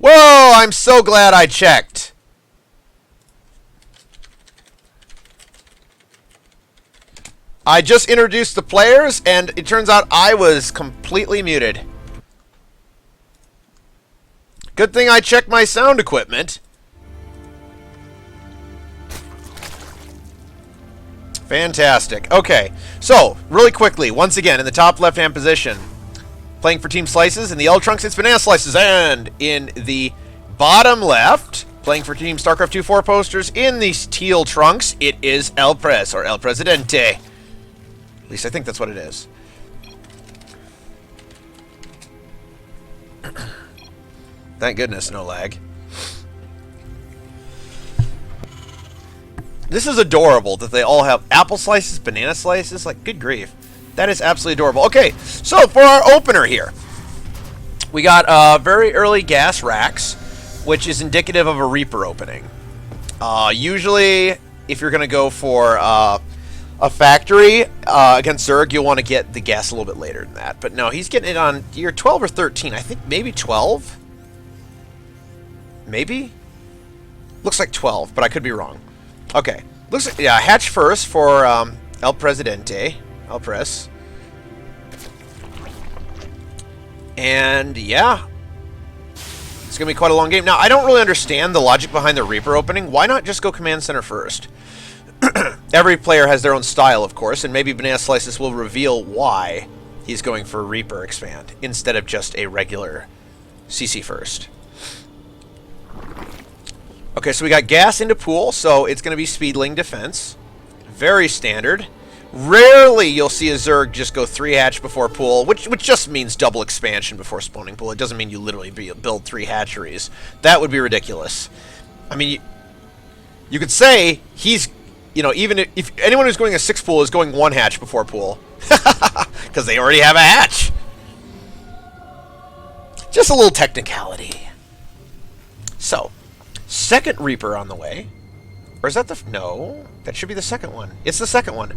Whoa, I'm so glad I checked. I just introduced the players, and it turns out I was completely muted. Good thing I checked my sound equipment. Fantastic. Okay, so, really quickly, once again, in the top left-hand position, playing for Team Slices. In the L trunks, it's Banana Slices. And in the bottom left, playing for Team StarCraft 2 4-posters, in the teal trunks, it is El Pres, or El Presidente. At least I think that's what it is. Thank goodness, no lag. This is adorable that they all have apple slices, banana slices. Like, good grief. That is absolutely adorable. Okay, so for our opener here, we got very early gas racks, which is indicative of a Reaper opening. Usually, if you're going to go for a factory against Zerg, you'll want to get the gas a little bit later than that. But no, he's getting it on year 12 or 13. I think maybe 12? Maybe? Looks like 12, but I could be wrong. Okay. Looks like, yeah, hatch first for El Presidente. El Pres. And, yeah. It's going to be quite a long game. Now, I don't really understand the logic behind the Reaper opening. Why not just go Command Center first? Every player has their own style, of course, and maybe Banana Slices will reveal why he's going for Reaper Expand instead of just a regular CC first. Okay, so we got gas into pool, so it's going to be Speedling Defense. Very standard. Rarely you'll see a Zerg just go 3 hatch before pool, which just means double expansion before spawning pool. It doesn't mean you literally build 3 hatcheries. That would be ridiculous. I mean, you could say he's, you know, even if anyone who's going a 6 pool is going 1 hatch before pool. Because they already have a hatch. Just a little technicality. So, second Reaper on the way. Or is that the... No, that should be the second one. It's the second one.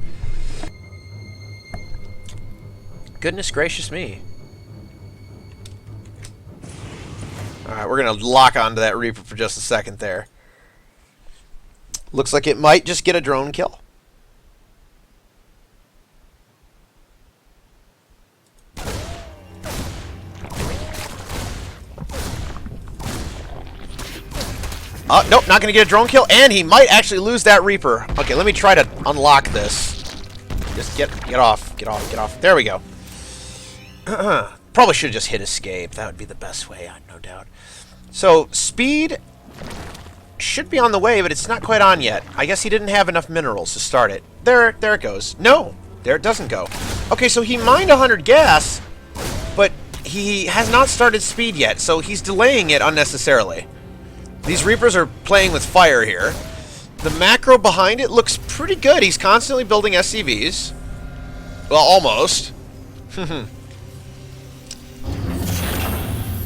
Goodness gracious me. Alright, we're going to lock onto that Reaper for just a second there. Looks like it might just get a drone kill. Nope, not going to get a drone kill, and he might actually lose that Reaper. Okay, let me try to unlock this. Just get off, get off, get off. There we go. Probably should have just hit escape. That would be the best way, no doubt. So, speed should be on the way, but it's not quite on yet. I guess he didn't have enough minerals to start it. There it goes. No, there it doesn't go. Okay, so he mined 100 gas, but he has not started speed yet, so he's delaying it unnecessarily. These Reapers are playing with fire here. The macro behind it looks pretty good. He's constantly building SCVs. Well, almost.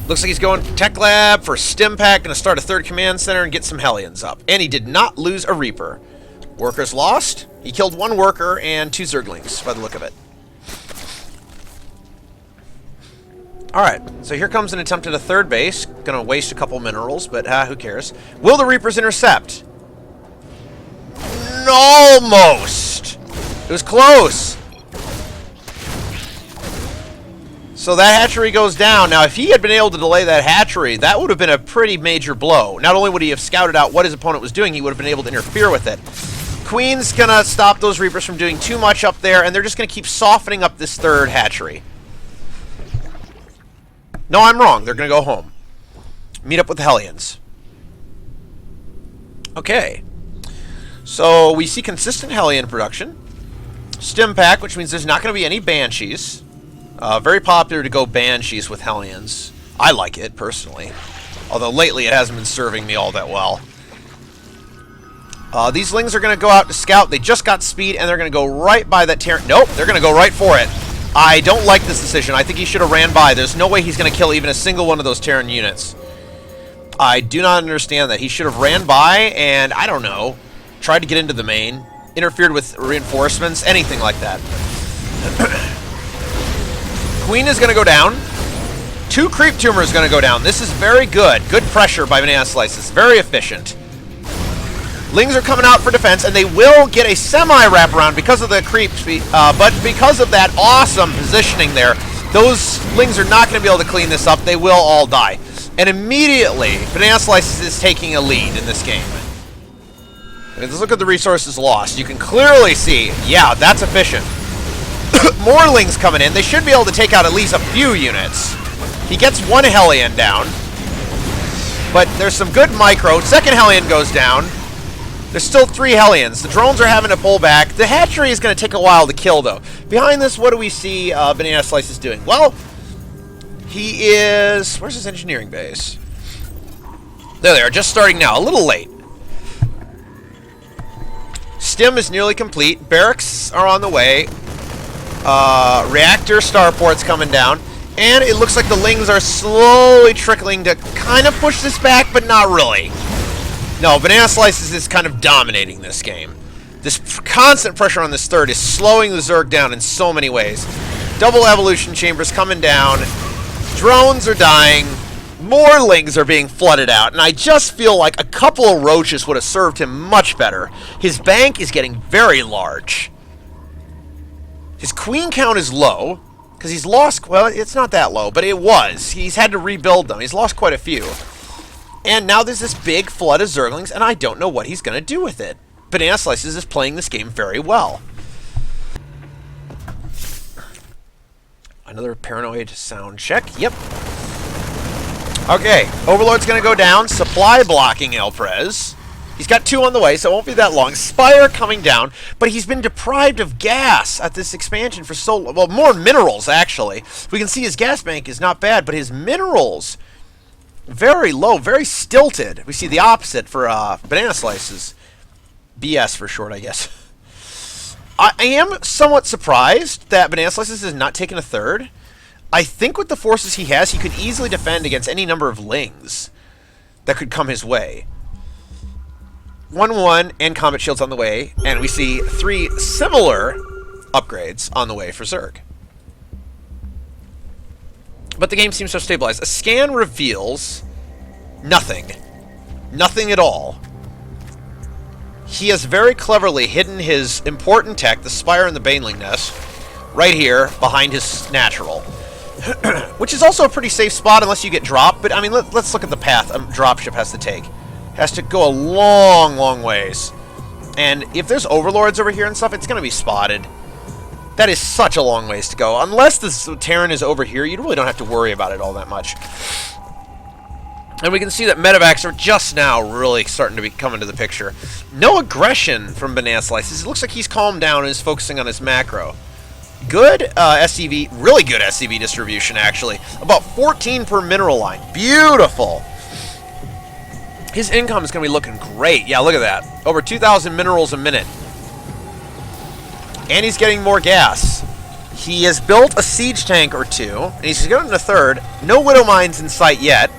Looks like he's going Tech Lab for Stim Pack, going to start a 3rd command center and get some Hellions up. And he did not lose a Reaper. Workers lost. He killed 1 worker and 2 Zerglings, by the look of it. Alright, so here comes an attempt at a 3rd base. Gonna waste a couple minerals, but who cares? Will the Reapers intercept? Almost! It was close! So that hatchery goes down. Now, if he had been able to delay that hatchery, that would have been a pretty major blow. Not only would he have scouted out what his opponent was doing, he would have been able to interfere with it. Queen's gonna stop those Reapers from doing too much up there, and they're just gonna keep softening up this 3rd hatchery. No, I'm wrong. They're going to go home. Meet up with the Hellions. Okay. So, we see consistent Hellion production. Stim Pack, which means there's not going to be any Banshees. Very popular to go Banshees with Hellions. I like it, personally. Although, lately, it hasn't been serving me all that well. These Lings are going to go out to scout. They just got speed, and they're going to go right by that Terran. Nope, they're going to go right for it. I don't like this decision. I think he should have ran by. There's no way he's going to kill even a single one of those Terran units. I do not understand that. He should have ran by and, I don't know, tried to get into the main, interfered with reinforcements, anything like that. Queen is going to go down. 2 creep tumors going to go down. This is very good. Good pressure by Banana Slices. Very efficient. Lings are coming out for defense, and they will get a semi-wraparound because of the creep speed. But because of that awesome positioning there, those Lings are not going to be able to clean this up. They will all die. And immediately, Banana Slices is taking a lead in this game. Let's look at the resources lost. You can clearly see, yeah, that's efficient. More Lings coming in. They should be able to take out at least a few units. He gets 1 Hellion down. But there's some good micro. Second Hellion goes down. There's still 3 Hellions. The drones are having to pull back. The hatchery is going to take a while to kill, though. Behind this, what do we see Banana Slices doing? Well, he is... Where's his engineering base? There they are, just starting now. A little late. Stim is nearly complete. Barracks are on the way. Reactor starport's coming down. And it looks like the Lings are slowly trickling to kind of push this back, but not really. No, Banana Slices is kind of dominating this game. This constant pressure on this third is slowing the Zerg down in so many ways. Double evolution chambers coming down. Drones are dying. More Lings are being flooded out. And I just feel like a couple of roaches would have served him much better. His bank is getting very large. His queen count is low. Because he's lost... Well, it's not that low, but it was. He's had to rebuild them. He's lost quite a few. And now there's this big flood of Zerglings, and I don't know what he's going to do with it. Banana Slices is playing this game very well. Another paranoid sound check. Yep. Okay, Overlord's going to go down. Supply blocking Elprez. He's got 2 on the way, so it won't be that long. Spire coming down, but he's been deprived of gas at this expansion for so long. Well, more minerals, actually. We can see his gas bank is not bad, but his minerals... very low, very stilted. We see the opposite for Banana Slices. BS for short, I guess. I am somewhat surprised that Banana Slices has not taken a third. I think with the forces he has, he could easily defend against any number of Lings that could come his way. 1-1 and combat shields on the way, and we see 3 similar upgrades on the way for Zerg. But the game seems so stabilized. A scan reveals nothing. Nothing at all. He has very cleverly hidden his important tech, the Spire and the Baneling Nest, right here behind his natural. Which is also a pretty safe spot unless you get dropped. But, I mean, let's look at the path a dropship has to take. Has to go a long, long ways. And if there's overlords over here and stuff, it's going to be spotted. That is such a long ways to go. Unless the Terran is over here, you really don't have to worry about it all that much. And we can see that medevacs are just now really starting to be coming to the picture. No aggression from Banana Slices. It looks like he's calmed down and is focusing on his macro. Good SCV, really good SCV distribution, actually. About 14 per mineral line. Beautiful. His income is going to be looking great. Yeah, look at that. Over 2,000 minerals a minute. And he's getting more gas. He has built a siege tank or 2, and he's getting a third. No Widow Mines in sight yet.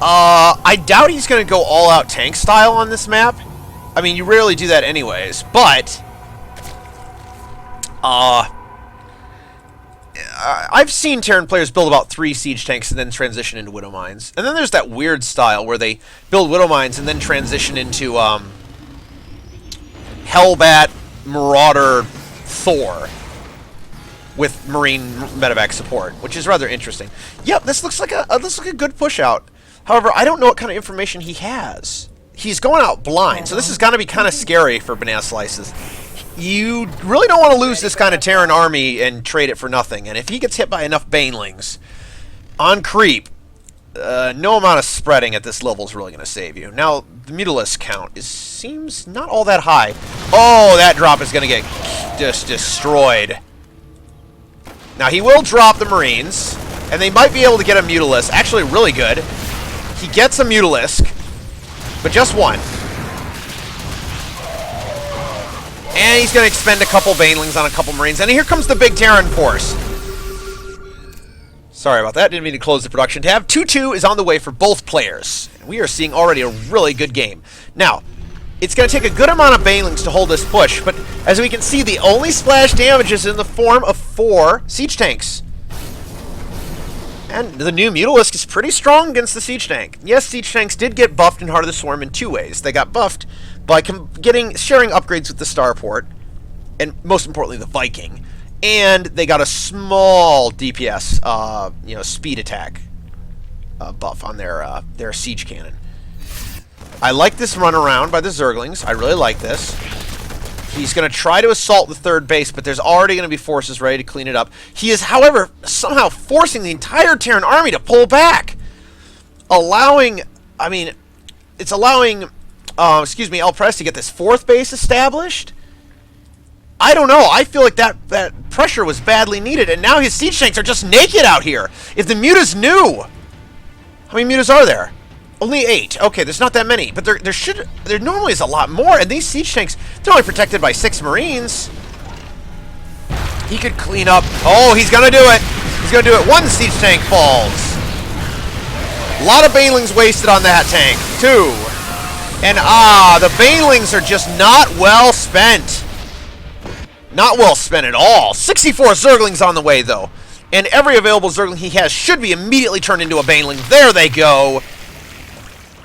I doubt he's going to go all-out tank style on this map. I mean, you rarely do that anyways, but... I've seen Terran players build about 3 siege tanks and then transition into Widow Mines. And then there's that weird style where they build Widow Mines and then transition into, Hellbat, Marauder, Thor with Marine medevac support, which is rather interesting. Yep, this looks like a good push out. However, I don't know what kind of information he has. He's going out blind, so this is going to be kind of scary for Banana Slices. You really don't want to lose this kind of Terran army and trade it for nothing. And if he gets hit by enough Banelings on creep, no amount of spreading at this level is really going to save you. Now, the Mutalisk count seems not all that high. Oh, that drop is going to get just destroyed. Now, he will drop the Marines, and they might be able to get a Mutalisk. Actually, really good. He gets a Mutalisk, but just one. And he's going to expend a couple Banelings on a couple Marines. And here comes the big Terran force. Sorry about that. Didn't mean to close the production tab. 2-2 is on the way for both players. We are seeing already a really good game. Now, it's going to take a good amount of Banelings to hold this push. But as we can see, the only splash damage is in the form of 4 siege tanks. And the new Mutalisk is pretty strong against the Siege Tank. Yes, Siege Tanks did get buffed in Heart of the Swarm in 2 ways. They got buffed by sharing upgrades with the Starport, and most importantly, the Viking. And they got a small DPS, speed attack buff on their Siege Cannon. I like this run around by the Zerglings. I really like this. He's going to try to assault the 3rd base, but there's already going to be forces ready to clean it up. He is, however, somehow forcing the entire Terran army to pull back. It's allowing, El Pres to get this 4th base established. I don't know. I feel like that pressure was badly needed, and now his Siege Tanks are just naked out here. If the Mutas knew... How many Mutas are there? Only 8. Okay, there's not that many, but there normally is a lot more. And these Siege Tanks, they're only protected by 6 Marines. He could clean up. Oh, he's gonna do it. He's gonna do it. 1 Siege Tank falls. A lot of Banelings wasted on that tank. 2. And the Banelings are just not well spent. Not well spent at all. 64 Zerglings on the way, though. And every available Zergling he has should be immediately turned into a Baneling. There they go.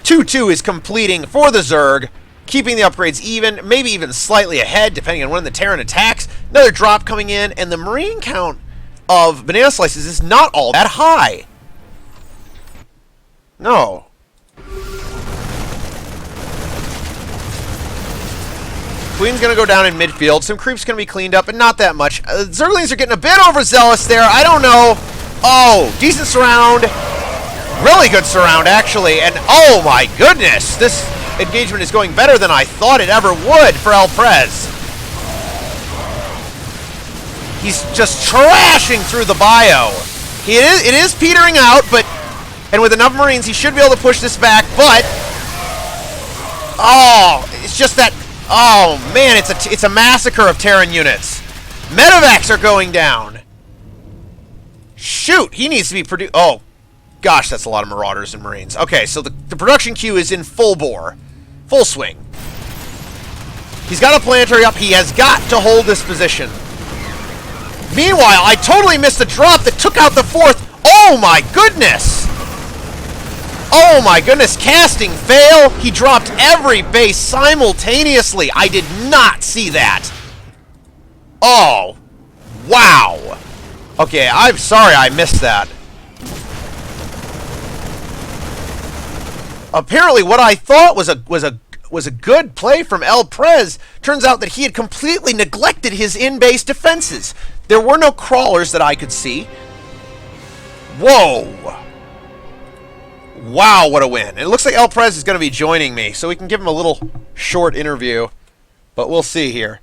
2-2 is completing for the Zerg, keeping the upgrades even, maybe even slightly ahead, depending on when the Terran attacks. Another drop coming in, and the Marine count of Banana Slices is not all that high. No. Queen's going to go down in midfield. Some creep's going to be cleaned up, but not that much. Zerglings are getting a bit overzealous there. I don't know. Oh, decent surround. Really good surround, actually, and oh my goodness, this engagement is going better than I thought it ever would for El Pres. He's just trashing through the bio. It is petering out, and with enough Marines, he should be able to push this back, but... Oh, it's just that... Oh, man, it's a massacre of Terran units. Medevacs are going down. Shoot, he needs to be produced... Oh. Gosh, that's a lot of Marauders and Marines. Okay, so the production queue is in full bore. Full swing. He's got a planetary up. He has got to hold this position. Meanwhile, I totally missed a drop that took out the 4th. Oh my goodness! Oh my goodness, casting fail. He dropped every base simultaneously. I did not see that. Oh, wow. Okay, I'm sorry I missed that. Apparently, what I thought was a good play from El Pres turns out that he had completely neglected his in-base defenses. There were no crawlers that I could see. Whoa! Wow, what a win! And it looks like El Pres is going to be joining me, so we can give him a little short interview. But we'll see here.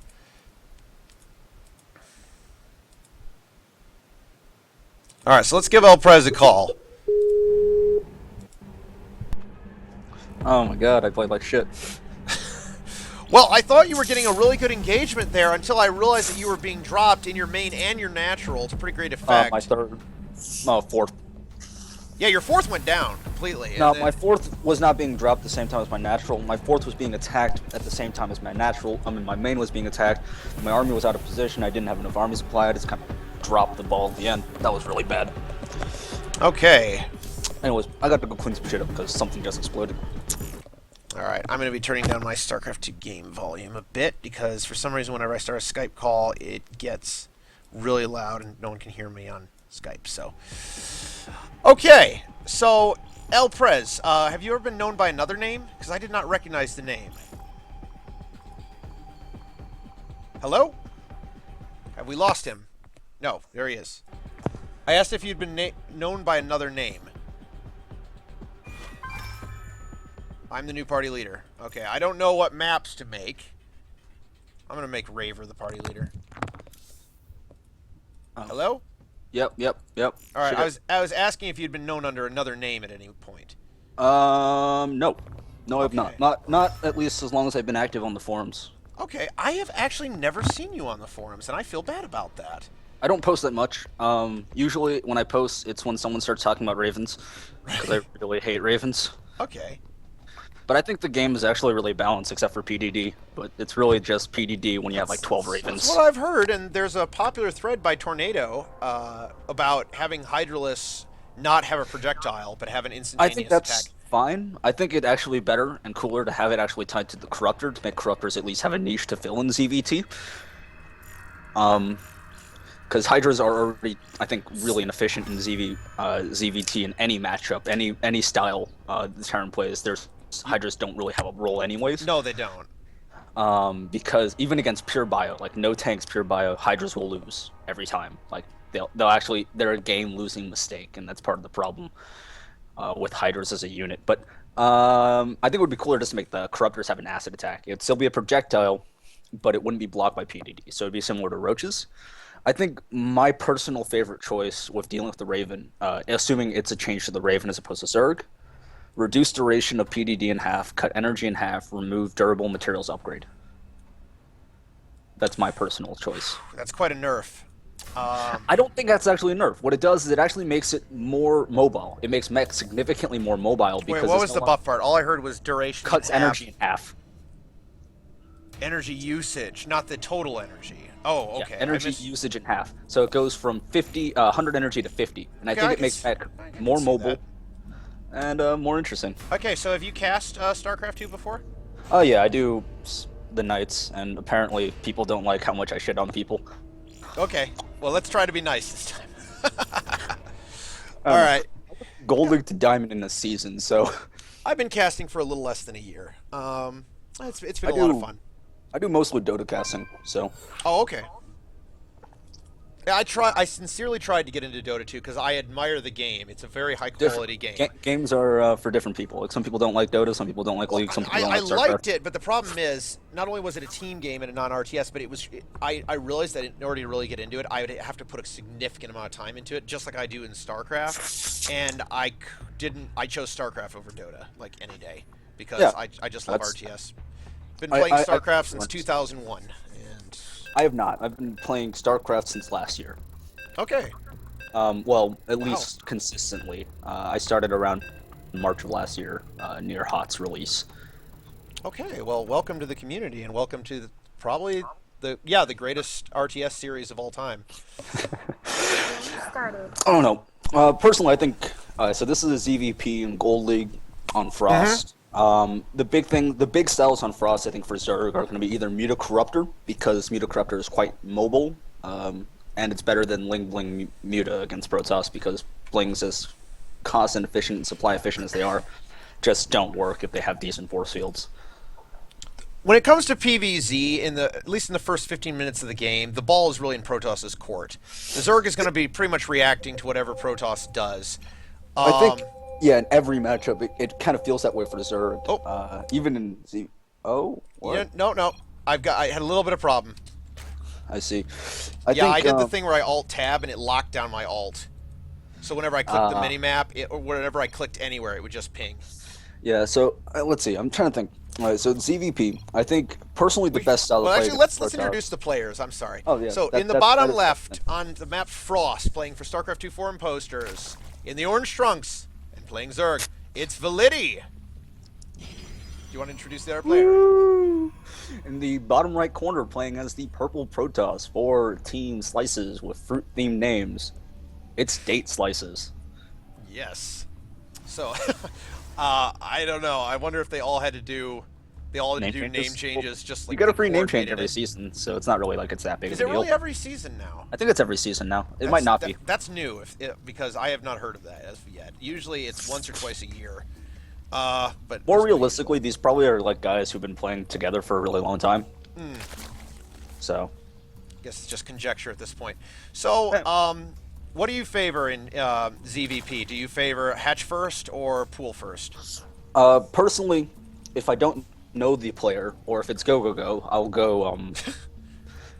All right, so let's give El Pres a call. Oh my god, I played like shit. Well, I thought you were getting a really good engagement there until I realized that you were being dropped in your main and your natural. It's a pretty great effect. My 3rd. No, 4th. Yeah, your 4th went down completely. No, my 4th was not being dropped at the same time as my natural. My 4th was being attacked at the same time as my natural. I mean, my main was being attacked. My army was out of position. I didn't have enough army supply. I just kind of dropped the ball at the end. That was really bad. Okay. Anyways, I got to go clean some shit up because something just exploded. Alright, I'm going to be turning down my StarCraft 2 game volume a bit because for some reason whenever I start a Skype call, it gets really loud and no one can hear me on Skype, so... Okay, so, El Pres, have you ever been known by another name? Because I did not recognize the name. Hello? Have we lost him? No, there he is. I asked if you'd been known by another name. I'm the new party leader. Okay, I don't know what maps to make. I'm gonna make Raver the party leader. Hello? Yep. Alright, I was asking if you'd been known under another name at any point. No. No, I've not. Not at least as long as I've been active on the forums. Okay, I have actually never seen you on the forums, and I feel bad about that. I don't post that much. Usually when I post, it's when someone starts talking about Ravens. Because I really hate Ravens. Okay. But I think the game is actually really balanced, except for PDD. But it's really just PDD when you have like 12 Ravens. That's what I've heard, and there's a popular thread by Tornado about having Hydralisk not have a projectile, but have an I think instantaneous attack. that's fine. I think it'd actually be better and cooler to have it actually tied to the corruptor to make corruptors at least have a niche to fill in ZVT. Um, because Hydras are already, I think, really inefficient in ZVT in any matchup, any style the Terran plays. There's Hydras don't really have a role anyways. No, they don't. Because even against pure bio, like no tanks pure bio, Hydras will lose every time. Like they'll actually they're a game losing mistake, and that's part of the problem with Hydras as a unit. But I think it would be cooler just to make the corruptors have an acid attack. It'd still be a projectile, but it wouldn't be blocked by PDD. So it'd be similar to roaches. I think my personal favorite choice with dealing with the Raven, assuming it's a change to the Raven as opposed to Zerg, reduce duration of PDD in half, cut energy in half, remove durable materials upgrade. That's my personal choice. That's quite a nerf. I don't think that's actually a nerf. What it does is it actually makes it more mobile. It makes mech significantly more mobile because Wait, what was the buff part? All I heard was duration. Cuts energy in half. Energy usage, not the total energy. Oh, okay. Yeah, energy usage in half. So it goes from 100 energy to 50. And I think it makes mech more mobile and more interesting. Okay, so have you cast StarCraft 2 before? Oh yeah, I do the Knights, and apparently people don't like how much I shit on people. Okay, well let's try to be nice this time. All right. Gold League to Diamond in a season, so... I've been casting for a little less than a year. It's been a lot of fun. I do mostly Dota casting, so... Oh, okay. Yeah, I sincerely tried to get into Dota 2 because I admire the game. It's a very high-quality game. Games are for different people. Like, some people don't like Dota, some people don't like League, some people don't like StarCraft. I liked it, but the problem is, not only was it a team game and a non-RTS, but I realized that in order to really get into it, I would have to put a significant amount of time into it, just like I do in StarCraft. And I chose StarCraft over Dota, like, any day, because I just love RTS. Been playing StarCraft since 2001. I have not. I've been playing StarCraft since last year. Okay. Well, at least consistently. I started around March of last year, near HOTS release. Okay, well, welcome to the community, and welcome to probably the greatest RTS series of all time. Started. I don't know. Personally, I think so. This is a ZVP in Gold League on Frost. The big styles on Frost, I think, for Zerg are going to be either Muta-Corruptor, because Muta-Corruptor is quite mobile, and it's better than Ling-Bling Muta against Protoss, because Blings, as cost and efficient and supply efficient as they are, just don't work if they have decent force fields. When it comes to PvZ, at least in the first 15 minutes of the game, the ball is really in Protoss's court. The Zerg is going to be pretty much reacting to whatever Protoss does. I think... Yeah, in every matchup, it kind of feels that way for the Zerg. Even in Z... Oh? What? Yeah, no. I had a little bit of problem. I see. I did the thing where I Alt-Tab and it locked down my alt. So whenever I clicked the mini-map, or whenever I clicked anywhere, it would just ping. Yeah, so let's see. I'm trying to think. All right, so ZVP, I think, personally, the best style of play... Well, actually, let's introduce the players. I'm sorry. Oh, yeah. So, in the bottom left, on the map Frost, playing for StarCraft 2 forum posters, in the orange trunks... playing Zerg, it's Validity. Do you want to introduce the other player? Woo! In the bottom right corner, playing as the purple Protoss, 4 team slices with fruit-themed names. It's Date Slices. Yes. So, I don't know. I wonder if they all had to do name changes, just like you get a free name change every season, so it's not really like it's that big of a deal. Is it really every season now? I think it's every season now. It might not be. That's new, because I have not heard of that as of yet. Usually it's once or twice a year. But more realistically, these probably are like guys who've been playing together for a really long time. So, I guess it's just conjecture at this point. So, what do you favor in ZVP? Do you favor hatch first or pool first? Personally, if I don't know the player, or if it's go, I'll go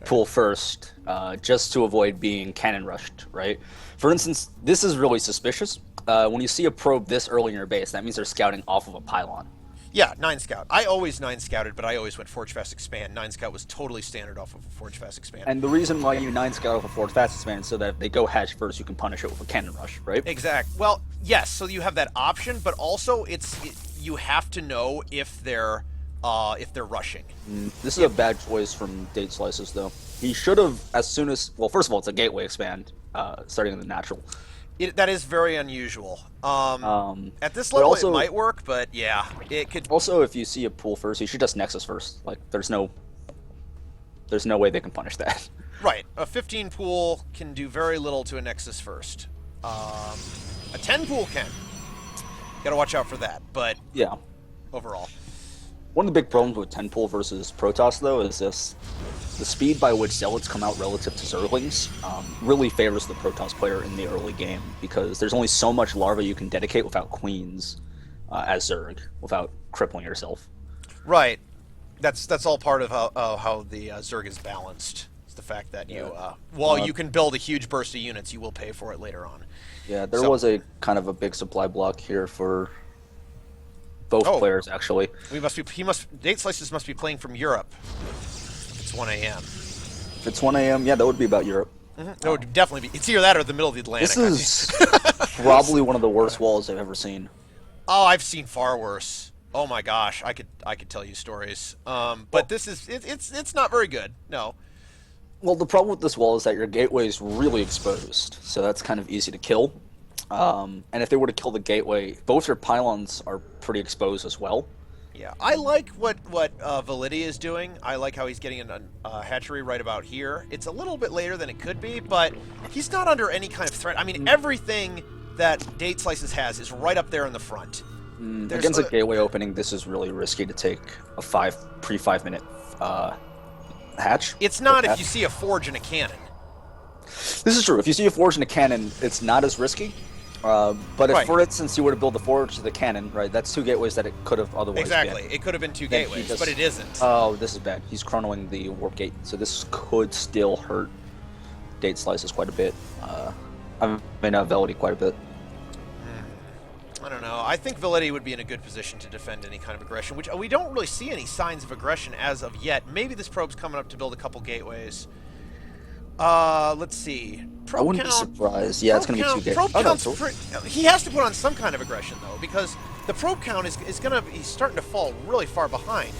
pool first, just to avoid being cannon rushed, right? For instance, this is really suspicious. When you see a probe this early in your base, that means they're scouting off of a pylon. Yeah, 9 scout. I always 9 scouted, but I always went Forge Fast Expand. 9 scout was totally standard off of a Forge Fast Expand. And the reason why you 9 scout off a Forge Fast Expand is so that if they go hatch first, you can punish it with a cannon rush, right? Exact. Well, yes, so you have that option, but also you have to know if they're rushing. This is a bad choice from Date Slices, though. He should have, as soon as... Well, first of all, it's a gateway expand, starting in the natural. That is very unusual. At this But level, also, it might work, but yeah, it could. also if you see a pool first, you should just Nexus first. Like, there's no way they can punish that. Right, a 15 pool can do very little to a Nexus first. A 10 pool can. Gotta watch out for that, but Yeah. overall. One of the big problems with 10 pool versus Protoss, though, is this: the speed by which Zealots come out relative to Zerglings really favors the Protoss player in the early game, because there's only so much larva you can dedicate without queens as Zerg, without crippling yourself. Right. That's all part of how the Zerg is balanced. It's the fact that while you can build a huge burst of units, you will pay for it later on. Yeah, there was a kind of a big supply block here for both players, actually. Date Slices must be playing from Europe. If it's 1 a.m. If it's 1 a.m., yeah, that would be about Europe. That would definitely be. It's either that or the middle of the Atlantic. This is probably one of the worst walls I've ever seen. Oh, I've seen far worse. Oh my gosh, I could tell you stories. But this is it's not very good. No. Well, the problem with this wall is that your gateway is really exposed, so that's kind of easy to kill. And if they were to kill the gateway, both your pylons are pretty exposed as well. Yeah, I like what Validity is doing. I like how he's getting a hatchery right about here. It's a little bit later than it could be, but he's not under any kind of threat. I mean, everything that Date Slices has is right up there in the front. Against a gateway opening, this is really risky to take a 5 minute hatch. It's not if you see a forge and a cannon. This is true. If you see a forge and a cannon, it's not as risky. But if, for instance, you were to build the forge to the cannon, right, that's 2 gateways that it could have otherwise Exactly. been. It could have been 2 gateways, but it isn't. Oh, this is bad. He's chronoing the warp gate, so this could still hurt Date Slices quite a bit. I mean, Velity quite a bit. I don't know. I think Validity would be in a good position to defend any kind of aggression, which we don't really see any signs of aggression as of yet. Maybe this probe's coming up to build a couple gateways. Let's see. I wouldn't be surprised. Yeah, it's going to be 2 gateways. He has to put on some kind of aggression, though, because the probe count is going to... He's starting to fall really far behind.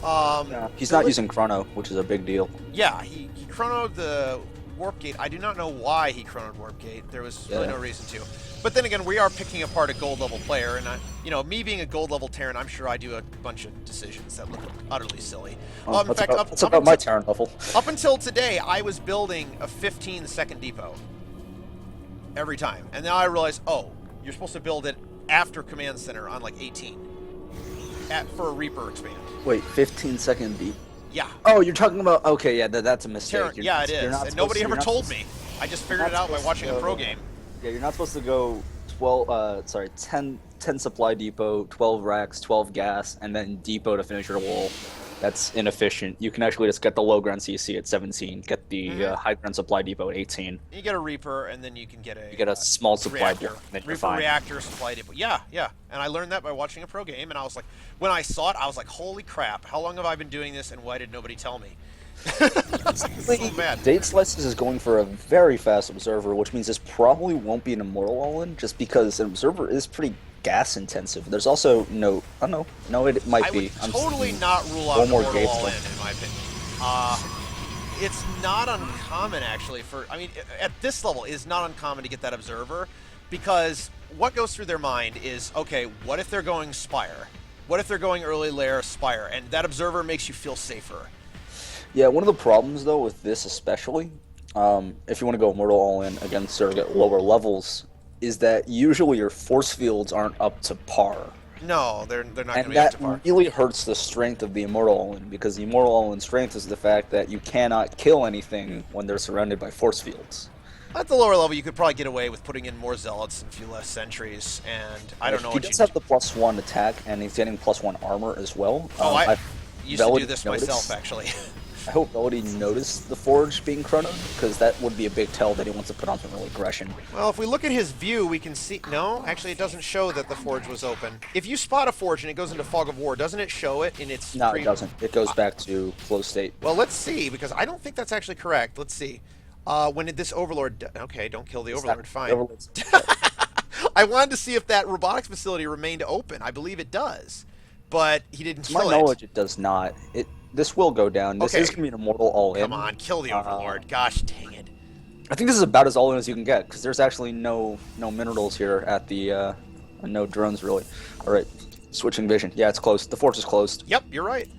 Yeah, he's not using chrono, which is a big deal. Yeah, he chronoed the warp gate. I do not know why he chronoed warp gate. There was really no reason to. But then again, we are picking apart a gold level player, and me being a gold level Terran, I'm sure I do a bunch of decisions that look utterly silly. In fact, my Terran level. Up until today, I was building a 15-second depot every time, and now I realize, oh, you're supposed to build it after command center on like 18 for a Reaper expand. Wait, 15-second deep. Yeah. Oh, you're talking about... Okay, yeah, that's a mistake. Yeah, it is. And nobody ever told me. I just figured it out by watching a pro game. Yeah, you're not supposed to go 10 supply depot, 12 racks, 12 gas, and then depot to finish your wall. That's inefficient. You can actually just get the low ground CC at 17, get the high ground supply depot at 18. You get a Reaper, and then you can get a small supply depot. Reaper reactor supply depot. Yeah. And I learned that by watching a pro game, and I was like, when I saw it, I was like, holy crap! How long have I been doing this, and why did nobody tell me? So bad. Date Slices is going for a very fast observer, which means this probably won't be an immortal all-in, just because an observer is pretty gas intensive. There's also no, I don't know, no, it might be. I would totally not rule out an immortal all-in, in my opinion. It's not uncommon, actually, at this level, it's not uncommon to get that observer, because what goes through their mind is, okay, what if they're going Spire? What if they're going early layer Spire? And that observer makes you feel safer. Yeah, one of the problems, though, with this especially, if you want to go Immortal All-In against Zerg at lower levels, is that usually your force fields aren't up to par. No, they're not going to be up to par. And that really hurts the strength of the Immortal All-In, because the Immortal All-In strength is the fact that you cannot kill anything when they're surrounded by force fields. At the lower level, you could probably get away with putting in more Zealots and a few less sentries, and I don't know what you... He does have the +1 attack, and he's getting +1 armor as well. Oh, I used to do this myself, actually. I hope Velity noticed the Forge being chronoed, because that would be a big tell that he wants to put on some real aggression. Well, if we look at his view, we can see... No, actually, it doesn't show that the Forge was open. If you spot a Forge and it goes into Fog of War, doesn't it show it in its... No, it doesn't. It goes back to closed state. Well, let's see, because I don't think that's actually correct. Let's see. When did this Overlord... Okay, don't kill the Overlord. Fine. I wanted to see if that robotics facility remained open. I believe it does. But he didn't kill it. To my knowledge, it does not. This will go down. This is going to be an immortal all-in. Come on, kill the Overlord. Gosh dang it. I think this is about as all in as you can get, because there's actually no minerals here at the, and no drones, really. Alright, switching vision. Yeah, it's closed. The force is closed. Yep, you're right.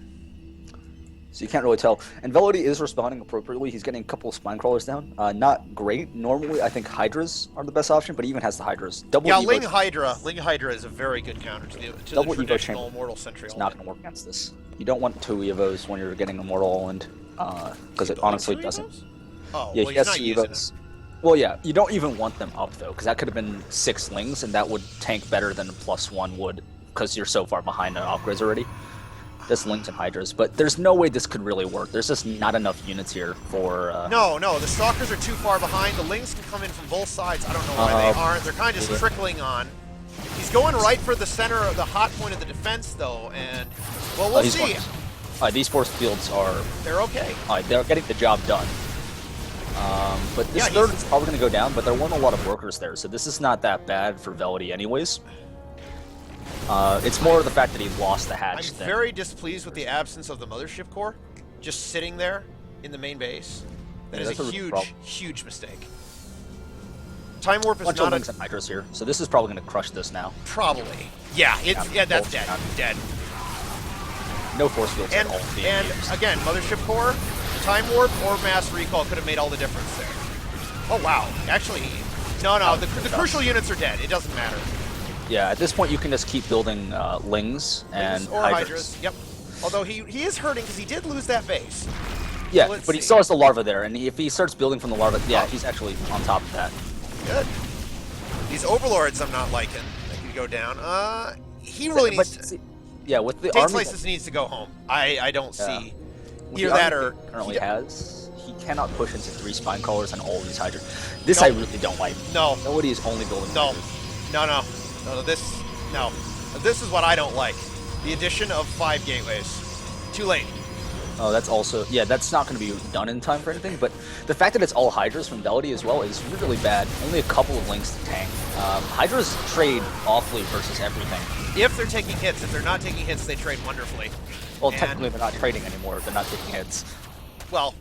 So you can't really tell. And Velody is responding appropriately. He's getting a couple of spine crawlers down. Not great. Normally, I think Hydras are the best option, but he even has the Hydras. Double Yeah, Evo Ling Hydra is a very good counter to the traditional Immortal Sentry. It's not going to work against this. You don't want 2 Evos when you're getting Immortal, and because it honestly doesn't. Oh, Yeah, well, he has not 2 using Evos. them. Well, yeah, you don't even want them up, though, because that could have been 6 Lings, and that would tank better than a +1 would, because you're so far behind on upgrades already. Just Lings and Hydras, but there's no way this could really work. There's just not enough units here for... No, the Stalkers are too far behind. The Lings can come in from both sides. I don't know why they aren't. They're kind of just trickling on. He's going right for the center of the hot point of the defense, though, and, well, we'll see. These force fields are... They're okay. They're getting the job done. But this third is probably going to go down, but there weren't a lot of workers there, so this is not that bad for Velody anyways. It's more the fact that he lost the hatch. I'm very displeased with the absence of the Mothership Core, just sitting there in the main base. That is a huge, huge mistake. Time Warp is not a... Hydras here, so this is probably going to crush this now. Probably. Yeah, that's dead. Dead. No force fields at all. And again, Mothership Core, Time Warp, or Mass Recall could have made all the difference there. Oh, wow. Actually, no, the crucial units are dead. It doesn't matter. Yeah, at this point you can just keep building Lings and or Hydras. Yep. Although he is hurting because he did lose that base. Yeah, so but he still has the larva there, and if he starts building from the larva, yeah, he's actually on top of that. Good. These Overlords I'm not liking. They could go down. He really needs to... Yeah, with the army... Slices needs to go home. I don't see either that or... Currently he cannot push into 3 spine crawlers and all these Hydras. This I really don't like. No. Nobody is only building No, this is what I don't like. The addition of 5 gateways. Too late. Oh, that's also... Yeah, that's not going to be done in time for anything, but the fact that it's all Hydras from Velody as well is really bad. Only a couple of Lings to tank. Hydras trade awfully versus everything. If they're taking hits. If they're not taking hits, they trade wonderfully. Well, technically they're not trading anymore if they're not taking hits. Well,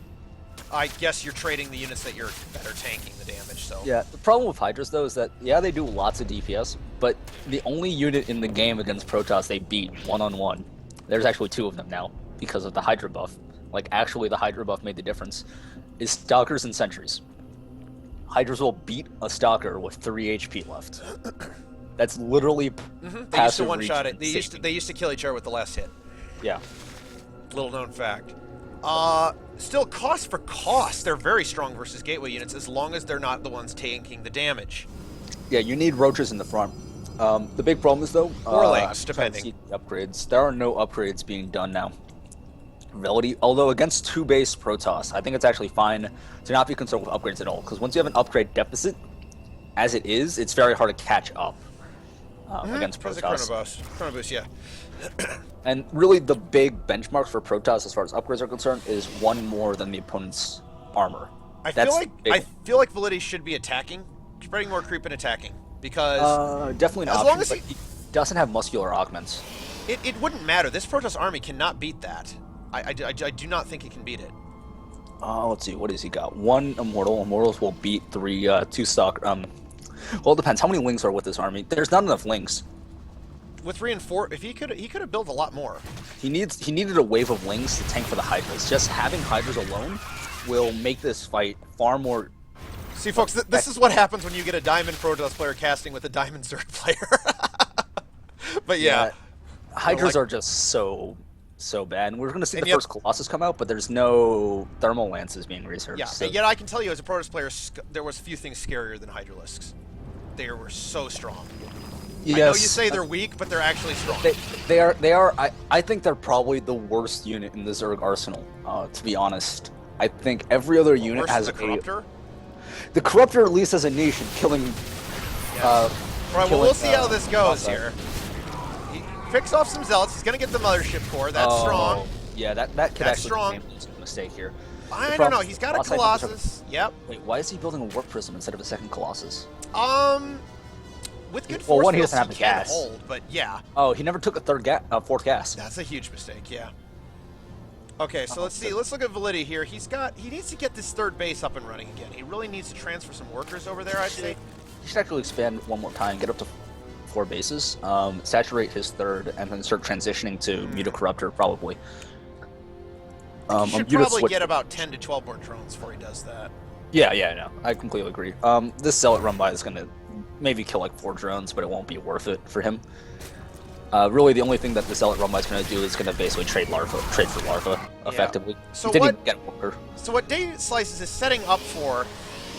I guess you're trading the units that are tanking the damage, so... Yeah, the problem with Hydras, though, is that, yeah, they do lots of DPS, but the only unit in the game against Protoss they beat one-on-one, there's actually 2 of them now, because of the Hydra buff. Like, actually, the Hydra buff made the difference, is Stalkers and Sentries. Hydras will beat a Stalker with 3 HP left. That's literally They used to one-shot it. They used to kill each other with the last hit. Yeah. Little known fact. Still, cost for cost, they're very strong versus gateway units as long as they're not the ones taking the damage. Yeah, you need roaches in the front. The big problem is, though... Or Lings, depending. Upgrades. There are no upgrades being done now. Velody, although against 2-base Protoss, I think it's actually fine to not be concerned with upgrades at all, because once you have an upgrade deficit, as it is, it's very hard to catch up against Protoss. Chrono Boost, yeah. And really, the big benchmarks for Protoss, as far as upgrades are concerned, is 1 more than the opponent's armor. I feel like Velody should be attacking, spreading more creep and attacking, because definitely not. As long as he doesn't have muscular augments, it wouldn't matter. This Protoss army cannot beat that. I do not think it can beat it. Let's see, what has he got? 1 Immortal. Immortals will beat 2 stock. Well, it depends. How many Lings are with this army? There's not enough Lings. With reinforce, if he could have built a lot more. He needed a wave of Lings to tank for the Hydras. Just having Hydras alone will make this fight far more... See, folks, this is what happens when you get a Diamond Protoss player casting with a Diamond Zerg player. But yeah. Hydras are just so bad. And we're going to see the first Colossus come out, but there's no Thermal Lances being researched. Yeah, so. And yet I can tell you as a Protoss player, there was few things scarier than Hydralisks. They were so strong. Yes. I know you say they're weak, but they're actually strong. They are. I think they're probably the worst unit in the Zerg arsenal, to be honest. I think every other unit has the Corruptor? The Corruptor at least has a nation killing... Right, well, we'll see how this goes here. He picks off some Zealots. He's going to get the Mothership Core. That's strong. Yeah, that could actually be a mistake here. I don't know. He's got a Colossus. Yep. Wait, why is he building a Warp Prism instead of a second Colossus? With good force one, he doesn't have the gas. Hold, but yeah. Oh, he never took a fourth gas. That's a huge mistake, yeah. Okay, so let's see. Let's look at Validity here. He needs to get this third base up and running again. He really needs to transfer some workers over there, I'd say. He should actually expand one more time, get up to 4 bases, saturate his third, and then start transitioning to Mutacorruptor, probably. He should probably get about 10 to 12 more drones before he does that. Yeah, no, I completely agree. This Zealot run-by is going to maybe kill like 4 drones, but it won't be worth it for him. Really, the only thing that the Zealot run-by is going to do is going to basically trade for Larva, effectively. So what Day Slices is setting up for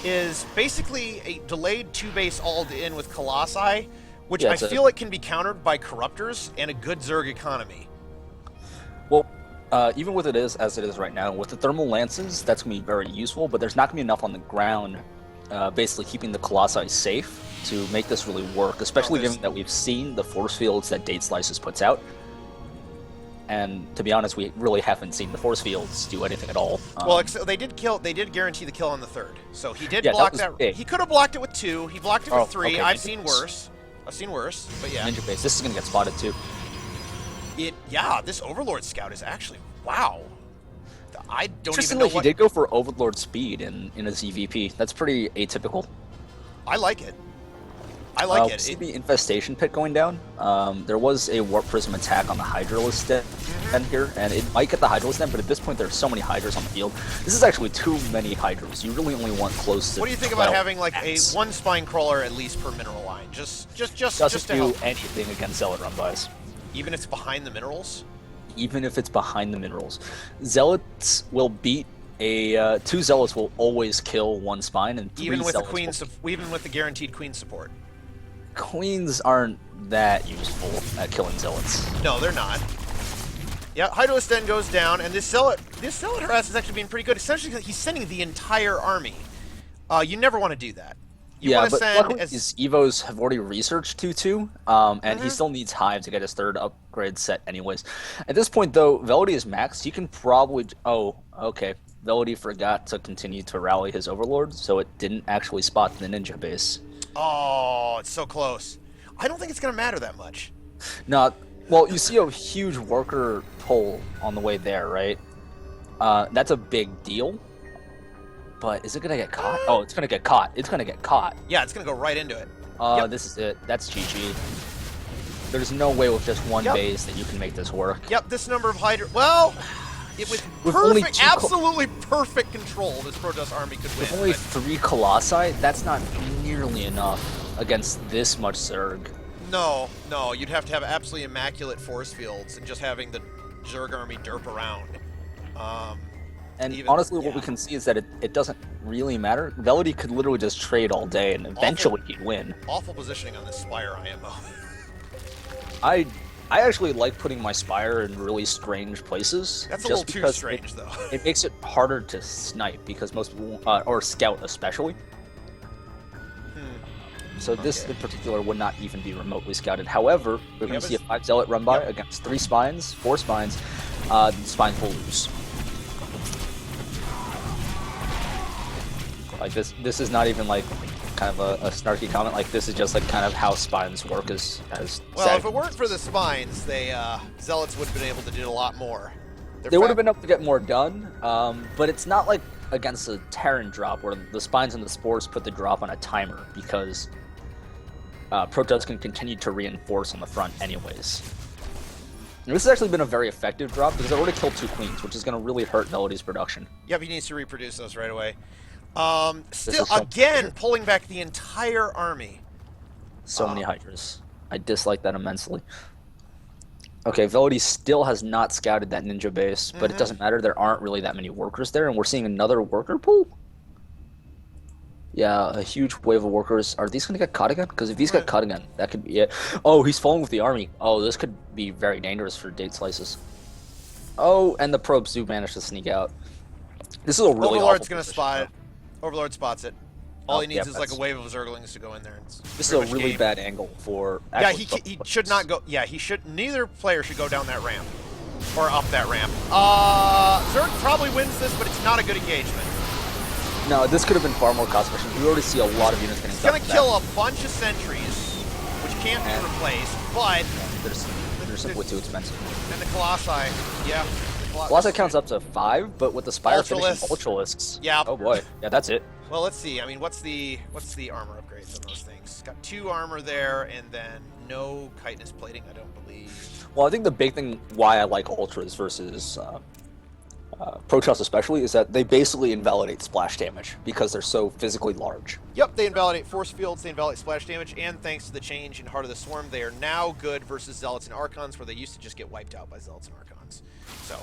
is basically a delayed 2-base all-in with Colossi, which I feel like can be countered by Corruptors and a good Zerg economy. Well, even with it is as it is right now, with the Thermal Lances, that's going to be very useful, but there's not going to be enough on the ground, basically keeping the Colossi safe to make this really work, especially given that we've seen the force fields that Date Slices puts out. And to be honest, we really haven't seen the force fields do anything at all. Well, they did guarantee the kill on the third. So he did block that. He could have blocked it with 2. He blocked it with 3. Okay, I've seen worse, but yeah. Ninja base. This is going to get spotted too. This Overlord Scout is actually, wow. I don't even know he did go for Overlord speed in a ZVP. That's pretty atypical. I like it. I like it. See the Infestation Pit going down. There was a Warp Prism attack on the Hydralisk den here, and it might get the Hydralisk den, but at this point there's so many Hydras on the field. This is actually too many Hydras. You really only want close to... What do you think about having like a 1 Spine Crawler at least per mineral line? Just to do anything against Zealot run-bys. Even if it's behind the minerals? Even if it's behind the minerals. Zealots will beat a... 2 Zealots will always kill 1 Spine, and 3 even with Zealots even with the guaranteed Queen support. Queens aren't that useful at killing Zealots. No, they're not. Yeah, Hydralisk Den goes down, and this Zealot harass is actually being pretty good. Essentially, he's sending the entire army. You never want to do that. But luckily his Evos have already researched 2-2, and he still needs Hive to get his 3rd upgrade set anyways. At this point, though, Velody is maxed. He can probably... Oh, okay. Velody forgot to continue to rally his Overlord, so it didn't actually spot the Ninja base. Oh, it's so close. I don't think it's going to matter that much. No, well, you see a huge worker pull on the way there, right? That's a big deal. But is it going to get caught? Oh, it's going to get caught. It's going to get caught. Yeah, it's going to go right into it. This is it. That's GG. There's no way with just 1 base that you can make this work. Yep, this number of Hydra... Well... With perfect, absolutely perfect control, this Protoss army could win. With only 3 Colossi, that's not nearly enough against this much Zerg. No, you'd have to have absolutely immaculate force fields and just having the Zerg army derp around. Honestly, what we can see is that it doesn't really matter. Velody could literally just trade all day, and eventually he'd win. Awful positioning on this Spire IMO. I actually like putting my Spire in really strange places. That's a little too strange, though. It makes it harder to snipe, because most people, or scout especially. So this in particular would not even be remotely scouted. However, we're going to see a 5 Zealot run-by against 3 Spines, 4 Spines. The Spines will lose. Like this is not even like kind of a snarky comment. Like this is just like kind of how Spines work as well, if it weren't for the Spines, Zealots would have been able to do a lot more. They would have been able to get more done, but it's not like against a Terran drop where the Spines and the Spores put the drop on a timer, because Protoss can continue to reinforce on the front anyways. And this has actually been a very effective drop because it already killed 2 Queens, which is going to really hurt Velody's production. Yep, he needs to reproduce those right away. Still, again, pulling back the entire army. So many Hydras. I dislike that immensely. Okay, Velody still has not scouted that ninja base, but it doesn't matter. There aren't really that many workers there, and we're seeing another worker pool. Yeah, a huge wave of workers. Are these going to get caught again? Because if these get caught again, that could be it. Oh, he's falling with the army. Oh, this could be very dangerous for Date Slices. Oh, and the probes do manage to sneak out. This is a really Overlord's going to spot it. Overlord spots it. All he needs is like a wave of Zerglings to go in there. This is a really bad angle for... Yeah, he should not go... Yeah, he should... Neither player should go down that ramp. Or up that ramp. Zerg probably wins this, but it's not a good engagement. No, this could have been far more cost efficient. We already see a lot of units getting stuck. It's going to kill a bunch of sentries, which can't be replaced, but... They're simply too expensive. And the Colossi, yeah. Colossi counts up to 5, but with the Spire finishing Ultralisks. Ultralisks. Yeah. Oh boy. Yeah, that's it. Well, let's see. I mean, what's the armor upgrades on those things? Got 2 armor there, and then no chitinous plating, I don't believe. Well, I think the big thing why I like Ultras versus Protoss especially is that they basically invalidate splash damage because they're so physically large. Yep, they invalidate force fields, they invalidate splash damage, and thanks to the change in Heart of the Swarm, they are now good versus Zealots and Archons, where they used to just get wiped out by Zealots and Archons. So.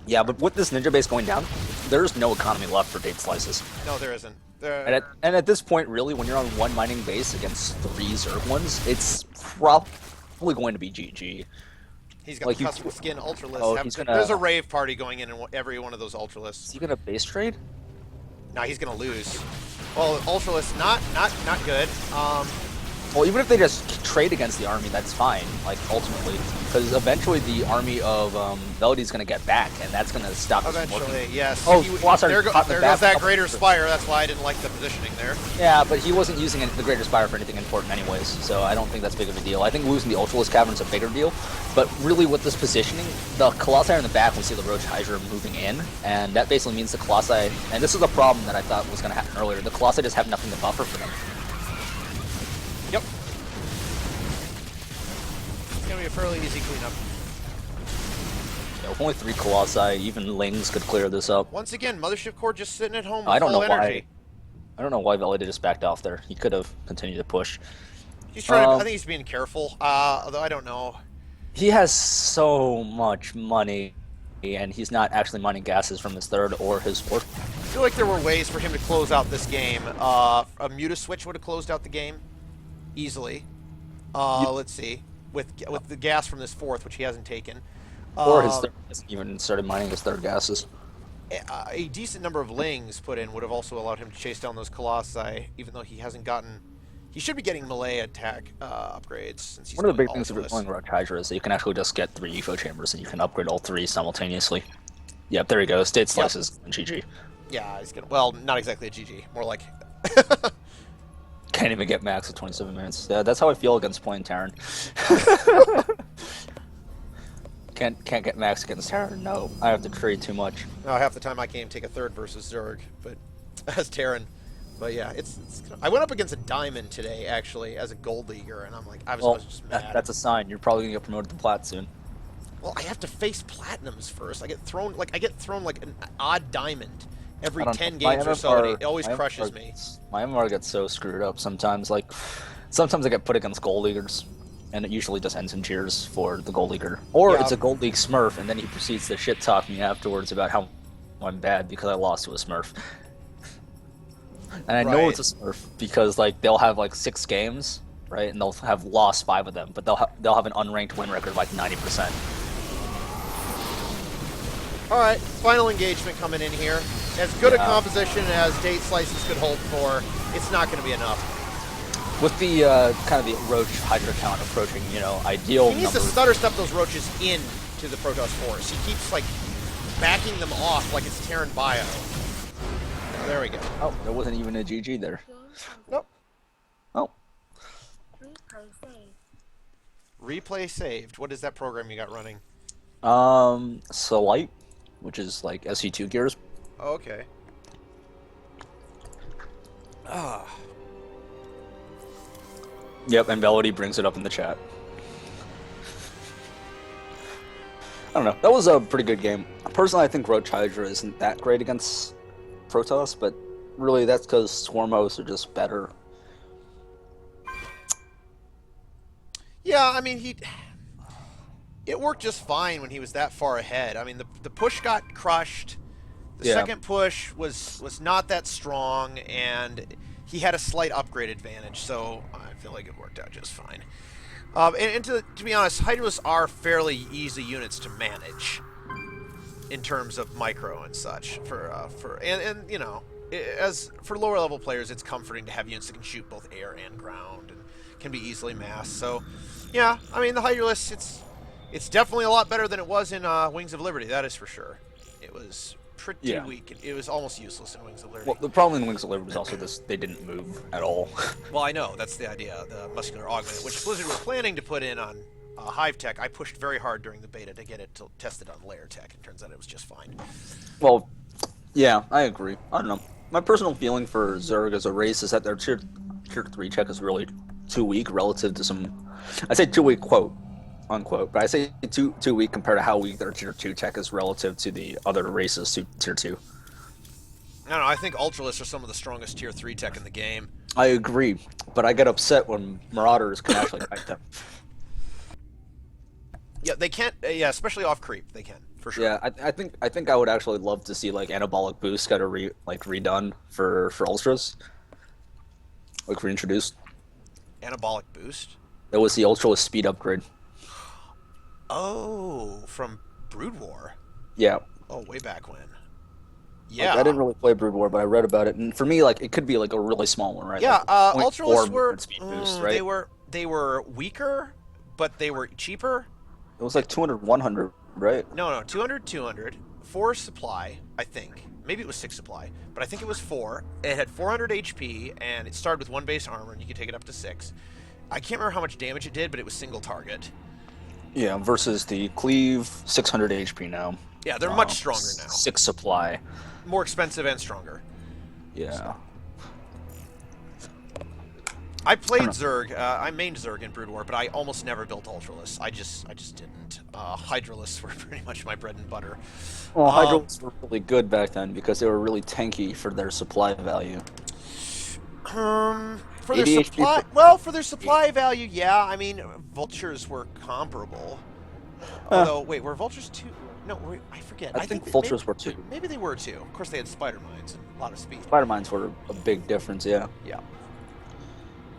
Yeah, but with this ninja base going down, there's no economy left for date slices. No, there isn't. And at this point, really, when you're on 1 mining base against 3 Zerg ones, it's probably going to be GG. He's got the custom skin Ultralisk. Oh, there's a rave party going in every one of those Ultralisks. Is he gonna base trade? No, he's gonna lose. Well, Ultralisk not good. Well, even if they just trade against the army, that's fine. Like ultimately, because eventually the army of Velody is gonna get back, and that's gonna stop. Eventually, yes. Oh, there goes that Greater Spire. That's why I didn't like the positioning there. Yeah, but he wasn't using the Greater Spire for anything important anyways, so I don't think that's big of a deal. I think losing the Ultralisk Cavern is a bigger deal, but really with this positioning, the Colossi are in the back. We see the Roach Hydra moving in, and that basically means the Colossi, and this is a problem that I thought was going to happen earlier, the Colossi just have nothing to buffer for them. Yep. It's going to be a fairly easy cleanup. Yeah, with only 3 Colossi, even Lings could clear this up. Once again, Mothership Core just sitting at home with I don't know energy. I don't know why Velody just backed off there. He could have continued to push. He's trying to, I think he's being careful, although I don't know. He has so much money, and he's not actually mining gases from his 3rd or his 4th. I feel like there were ways for him to close out this game. A Muta switch would have closed out the game easily. Let's see, with the gas from this 4th, which he hasn't taken. Or his 3rd hasn't even started mining his 3rd gases. A decent number of Lings put in would have also allowed him to chase down those Colossi, even though he hasn't gotten... He should be getting melee attack upgrades. Since he's one of the big things of playing Roach Hydra is that you can actually just get 3 EFO chambers and you can upgrade all 3 simultaneously. Yep, there you go. State slices and GG. Yeah, he's gonna... Well, not exactly a GG. More like... Can't even get max at 27 minutes. Yeah, that's how I feel against playing Terran. Can't get max against Terran. No, I have to trade too much. No, half the time I can't even take a 3rd versus Zerg, but as Terran. But yeah, I went up against a Diamond today, actually, as a Gold Leaguer, and I'm like, I was just mad. That's a sign. You're probably gonna get promoted to Plat soon. Well, I have to face Platinums first. I get thrown like an odd Diamond every 10 games or so, and it always crushes me. My MMR gets so screwed up sometimes. Like, sometimes I get put against Gold Leaguers, and it usually just ends in cheers for the Gold Leaguer. Or it's a Gold League Smurf, and then he proceeds to shit talk me afterwards about how I'm bad because I lost to a Smurf. And I know it's a Smurf because like they'll have like 6 games, right, and they'll have lost 5 of them, but they'll have an unranked win record of like 90%. All right, final engagement coming in here. As good a composition as Date Slices could hope for, it's not going to be enough. With the kind of the Roach Hydra count approaching, ideal. He needs to stutter step those roaches in to the Protoss force. He keeps like backing them off like it's Terran Bio. There we go. Oh, there wasn't even a GG there. Nope. Oh. Replay saved. What is that program you got running? Solite, which is like SC2 gears. Oh, okay. Yep, and Velody brings it up in the chat. I don't know. That was a pretty good game. Personally, I think Roach Hydra isn't that great against Protoss, but really that's because Swarmos are just better. Yeah, I mean, it worked just fine when he was that far ahead. I mean, the push got crushed. The second push was not that strong, and he had a slight upgrade advantage, so I feel like it worked out just fine. And to be honest, Hydras are fairly easy units to manage in terms of micro and such. And you know, as for lower level players, it's comforting to have units that can shoot both air and ground and can be easily massed. So, yeah, I mean, the Hydralisk, it's definitely a lot better than it was in Wings of Liberty. That is for sure. It was pretty weak. It was almost useless in Wings of Liberty. Well, the problem in Wings of Liberty was also this: they didn't move at all. Well, I know that's the idea, the muscular augment, which Blizzard was planning to put in on Hive Tech, I pushed very hard during the beta to get it to test it on Layer Tech, and turns out it was just fine. Well, yeah, I agree. I don't know. My personal feeling for Zerg as a race is that their tier 3 tech is really too weak relative to some. I say too weak, quote unquote, but I say too weak compared to how weak their tier 2 tech is relative to the other races to tier 2. I don't know, I think Ultralists are some of the strongest tier 3 tech in the game. I agree, but I get upset when Marauders can actually fight them. Yeah, they can't. Yeah, especially off creep, they can for sure. Yeah, I think I would actually love to see like anabolic boost get redone for ultras, like reintroduced. Anabolic boost. That was the ultralist speed upgrade. Oh, from Brood War. Yeah. Oh, way back when. Yeah. Like, I didn't really play Brood War, but I read about it, and for me, like it could be like a really small one, right? Yeah, like Ultralists were speed boost, right? they were weaker, but they were cheaper. It was like 200, 100, right? No, 200, 200. 4 supply, I think. Maybe it was 6 supply, but I think it was 4. It had 400 HP, and it started with 1 base armor, and you could take it up to 6. I can't remember how much damage it did, but it was single target. Yeah, versus the Cleave, 600 HP now. Yeah, they're much stronger now. 6 supply. More expensive and stronger. Yeah. I played Zerg. I mained Zerg in Brood War, but I almost never built Ultralists. I just didn't. Hydralists were pretty much my bread and butter. Well, Hydralists were really good back then because they were really tanky for their supply value. For their supply, well, for their supply value, yeah. I mean, Vultures were comparable. Although, wait, were Vultures 2? No, I forget. I think Vultures were 2. Maybe they were 2. Of course, they had Spider Mines and a lot of speed. Spider Mines were a big difference, yeah. Yeah.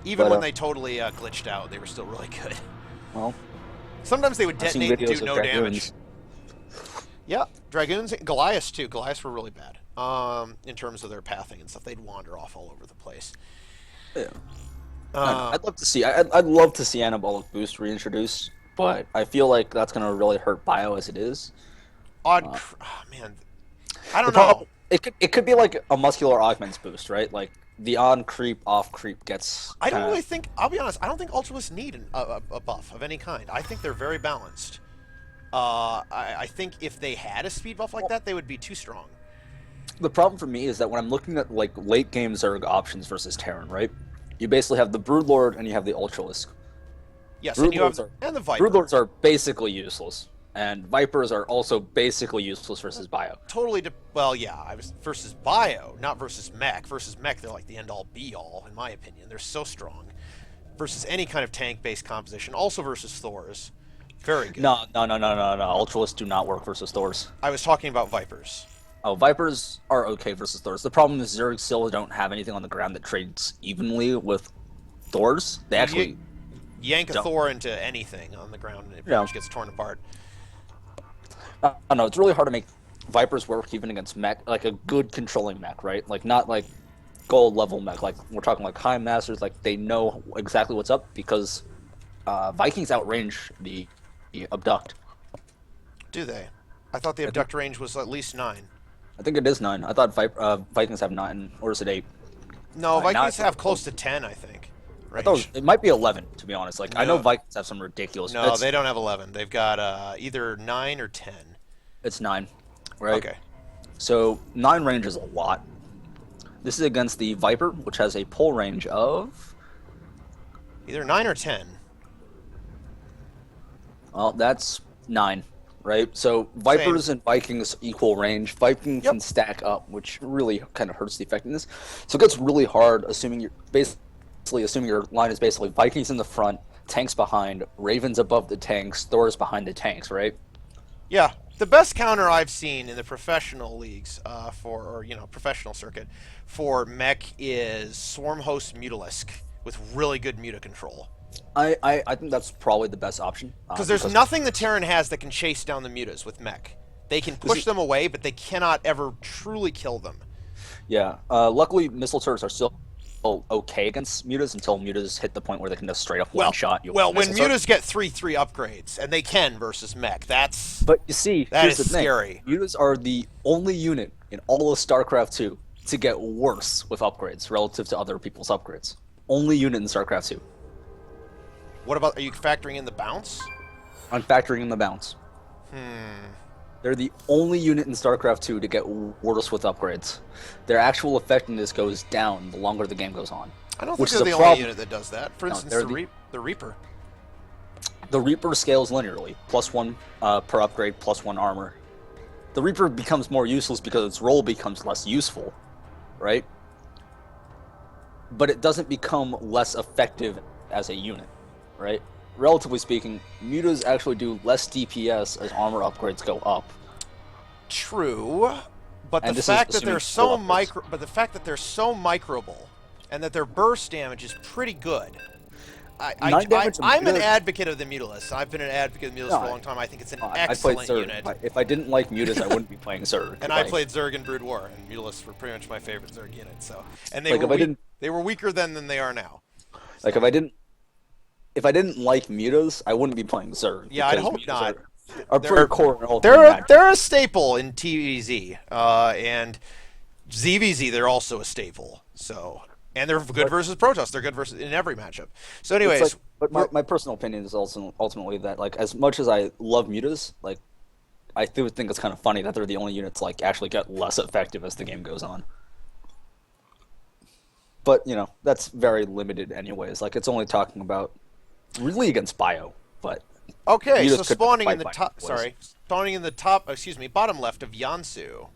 Even when they totally glitched out, they were still really good. Well, sometimes they would detonate and do no damage. Dragoons. Yeah, Dragoons, Goliaths too. Goliaths were really bad in terms of their pathing and stuff. They'd wander off all over the place. Yeah. I'd love to see. I'd love to see anabolic boost reintroduced, but I feel like that's gonna really hurt bio as it is. Man, I don't know. It could be like a muscular augments boost, right? Like the on creep, off creep gets. I don't really think. I'll be honest. I don't think Ultralists need a buff of any kind. I think they're very balanced. I think if they had a speed buff like that, they would be too strong. The problem for me is that when I'm looking at like late game Zerg options versus Terran, right? You basically have the Broodlord and you have the Ultralisk. Yes, and the Viper. Broodlords are basically useless, and Vipers are also basically useless versus bio. Totally. Well, yeah, I was versus bio, not versus mech. Versus mech, they're like the end-all, be-all, in my opinion. They're so strong. Versus any kind of tank-based composition. Also versus Thors. Very good. No. Ultralists do not work versus Thors. I was talking about Vipers. Oh, Vipers are okay versus Thors. The problem is Zerg still don't have anything on the ground that trades evenly with Thors. They actually yank a Thor into anything on the ground and it pretty much gets torn apart. I don't know. It's really hard to make Vipers work even against mech, like a good controlling mech, right? Like not like gold level mech. Like we're talking like high masters. Like they know exactly what's up because Vikings outrange the abduct. Do they? I thought the abduct range was at least 9. I think it is 9. I thought Vikings have 9, or is it 8? No, Vikings have close to 10, I think. I thought it might be 11, to be honest. Like, no. I know Vikings have some ridiculous... No, they don't have 11. They've got either 9 or 10. It's 9, right? Okay. So, 9 range is a lot. This is against the Viper, which has a pull range of... either 9 or 10. Well, that's 9. Right, so Vipers and Vikings equal range. Viking can stack up, which really kind of hurts the effectiveness. So it gets really hard, assuming your line is basically Vikings in the front, tanks behind, Ravens above the tanks, Thors behind the tanks, right? Yeah, the best counter I've seen in the professional leagues professional circuit for mech is Swarm Host Mutalisk with really good muta control. I think that's probably the best option. Because there's nothing the Terran has that can chase down the mutas with mech. They can push them away, but they cannot ever truly kill them. Yeah. Luckily, missile turrets are still okay against mutas until mutas hit the point where they can just straight up one-shot you. Well, when mutas get 3/3 upgrades, and they can versus mech, that's... But you see, that here's is the thing. Scary. Mutas are the only unit in all of StarCraft 2 to get worse with upgrades relative to other people's upgrades. Only unit in StarCraft 2. What about, are you factoring in the bounce? I'm factoring in the bounce. They're the only unit in StarCraft 2 to get worse with upgrades. Their actual effectiveness goes down the longer the game goes on. I don't think Which they're is a the only problem. unit that does that. For No, instance, they're the Reaper. The Reaper scales linearly, +1 per upgrade, +1 armor. The Reaper becomes more useless because its role becomes less useful, right? But it doesn't become less effective as a unit, right? Relatively speaking, mutas actually do less DPS as armor upgrades go up. True, but And the this is fact that assuming they're full so upgrades. microable, and that their burst damage is pretty good. 9 damage I'm an mutas- advocate of the Mutalisk. I've been an advocate of the Mutalisk No, for a long time. I think it's an I played excellent Zerg. unit. If I didn't like mutas, I wouldn't be playing Zerg. And I played Zerg and Brood War, and Mutalisks were pretty much my favorite Zerg unit. So, and they Like, they were weaker then than they are now. Like if I didn't like mutas, I wouldn't be playing Zerg. Yeah, I'd because hope mutas not. Are They're- pretty core in all three matches. They're a staple in TVZ, and ZVZ. They're also a staple. So, and they're good versus Protoss. They're good versus in every matchup. So, anyways, It's like, but my personal opinion is also ultimately that, like, as much as I love mutas, like, I do think it's kind of funny that they're the only units like actually get less effective as the game goes on. But you know, that's very limited, anyways. Like, it's only talking about really against bio, but okay, mutas so could spawning fight in the by top. boys. Sorry, spawning in the top. Excuse me, bottom left of Yansu,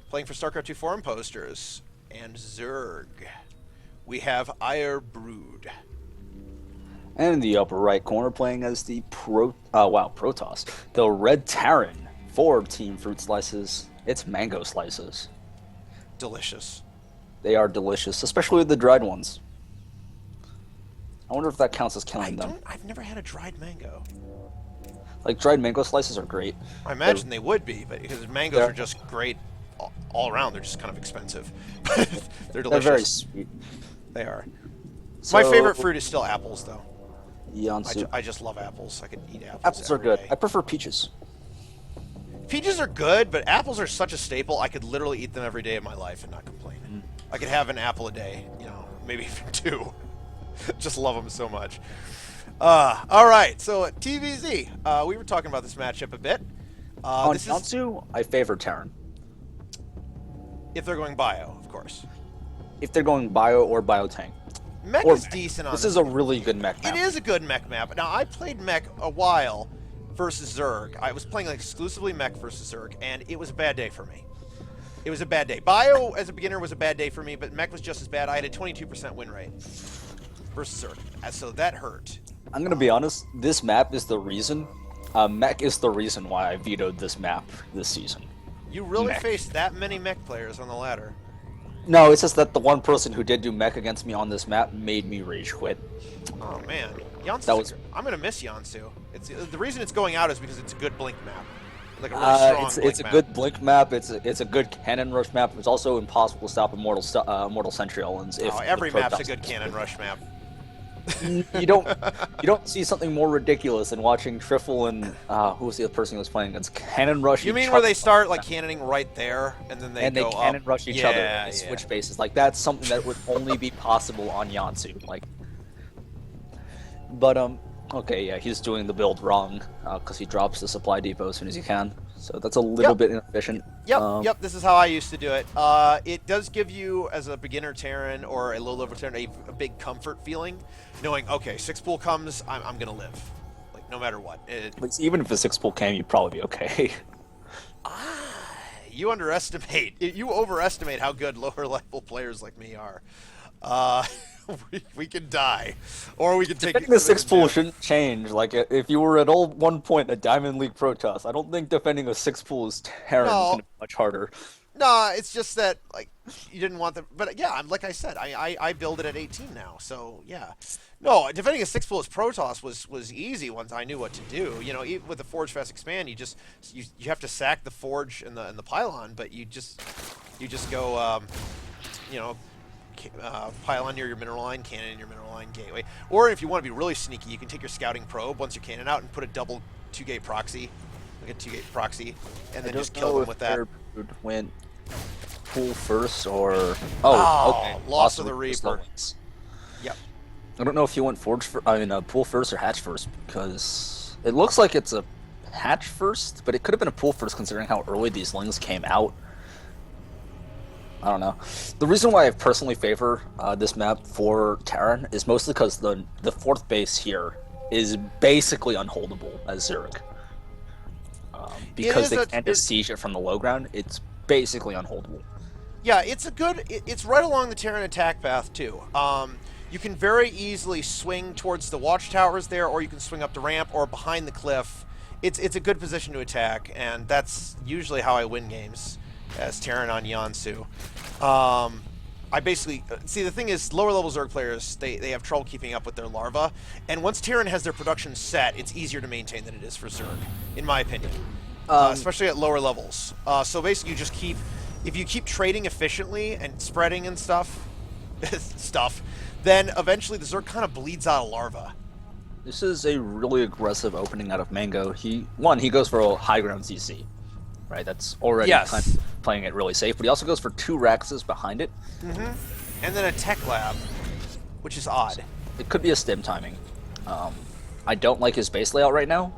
playing for StarCraft 2 forum posters and Zerg. We have Ire Brood. And in the upper right corner, playing as the Protoss, the Red Terran for Team Fruit Slices. It's mango slices. Delicious. They are delicious, especially the dried ones. I wonder if that counts as killing them. I've never had a dried mango. Like, dried mango slices are great. I imagine they would be, but because mangoes are just great all around. They're just kind of expensive. They're delicious. They're very sweet. They are. So, My favorite fruit is still apples, though. Yansu. I just love apples. I could eat apples. Apples are every good. day. I prefer peaches. Peaches are good, but apples are such a staple. I could literally eat them every day of my life and not complain. I could have an apple a day, you know, maybe even 2. Just love them so much. All right, so at TVZ, we were talking about this matchup a bit. On This is Yansu, I favor Terran. if they're going bio, of course. If they're going bio or biotank. Mech Or is mech. decent on This is a really good mech map. It is a good mech map. Now, I played mech a while versus Zerg. I was playing like exclusively mech versus Zerg, and it was a bad day for me. It was a bad day. Bio, as a beginner, was a bad day for me, but mech was just as bad. I had a 22% win rate versus Zerg, so that hurt. I'm gonna be honest, this map is the reason, mech is the reason why I vetoed this map this season. You really Mech. faced that many mech players on the ladder. No, it's just that the one person who did do mech against me on this map made me rage quit. Oh man, Yansu. That was- I'm gonna miss Yansu. It's the reason it's going out is because it's a good blink map, like a really strong It's blink a map. good blink map. It's a good cannon rush map. It's also impossible to stop Immortal Sentry Owens. If Oh, every the map's a Protoss- good cannon rush map. you don't see something more ridiculous than watching Triffle and who was the other person who was playing against cannon rush. You each mean where other. they start like cannoning right there, and then they and they go cannon up? rush each other and switch bases. Like, that's something that would only be possible on Yansu. Like, but okay, yeah, he's doing the build wrong because he drops the supply depot as soon as he can. So that's a little Yep. bit inefficient. Yep. This is how I used to do it. It does give you, as a beginner Terran or a low-level Terran, a big comfort feeling, knowing, okay, 6 pool comes, I'm gonna live, like no matter what. But even if the 6 pool came, you'd probably be okay. You overestimate how good lower-level players like me are. We could die, or we could take. Defending the 6 pool shouldn't change. Like, if you were at all one point a Diamond League Protoss, I don't think defending a 6 pool is Terran is going to be much harder. No, it's just that like you didn't want them. But yeah, I'm like I said, I build it at 18 now, so yeah. No, defending a 6 pool as Protoss was easy once I knew what to do. You know, even with the Forge Fast Expand, you have to sack the Forge and the pylon, but you just go you know. Pylon near your mineral line, cannon in your mineral line, gateway. Or if you want to be really sneaky, you can take your scouting probe once you cannon out and put a double 2-gate proxy, like a 2-gate proxy, and then just kill them with that. Went pool first or okay, okay, loss of the first Reaper. wins. Yep. I don't know if you went Forge pool first or hatch first because It looks like it's a hatch first, but it could have been a pool first considering how early these lings came out. I don't know. The reason why I personally favor this map for Terran is mostly because the fourth base here is basically unholdable as Zurich. Because they can't just siege it from the low ground, it's basically unholdable. Yeah, it's right along the Terran attack path too. You can very easily swing towards the watchtowers there, or you can swing up the ramp or behind the cliff. It's a good position to attack, and that's usually how I win games as Terran on Yansu. I basically see the thing is lower level Zerg players they have trouble keeping up with their larva, and once Terran has their production set, it's easier to maintain than it is for Zerg, in my opinion, especially at lower levels. So basically, if you keep trading efficiently and spreading and stuff, then eventually the Zerg kind of bleeds out a larva. This is a really aggressive opening out of Mango. He goes for a high ground CC. Right, that's already kind of playing it really safe, but he also goes for 2 Raxes behind it. And then a Tech Lab, which is odd. It could be a stim timing. I don't like his base layout right now,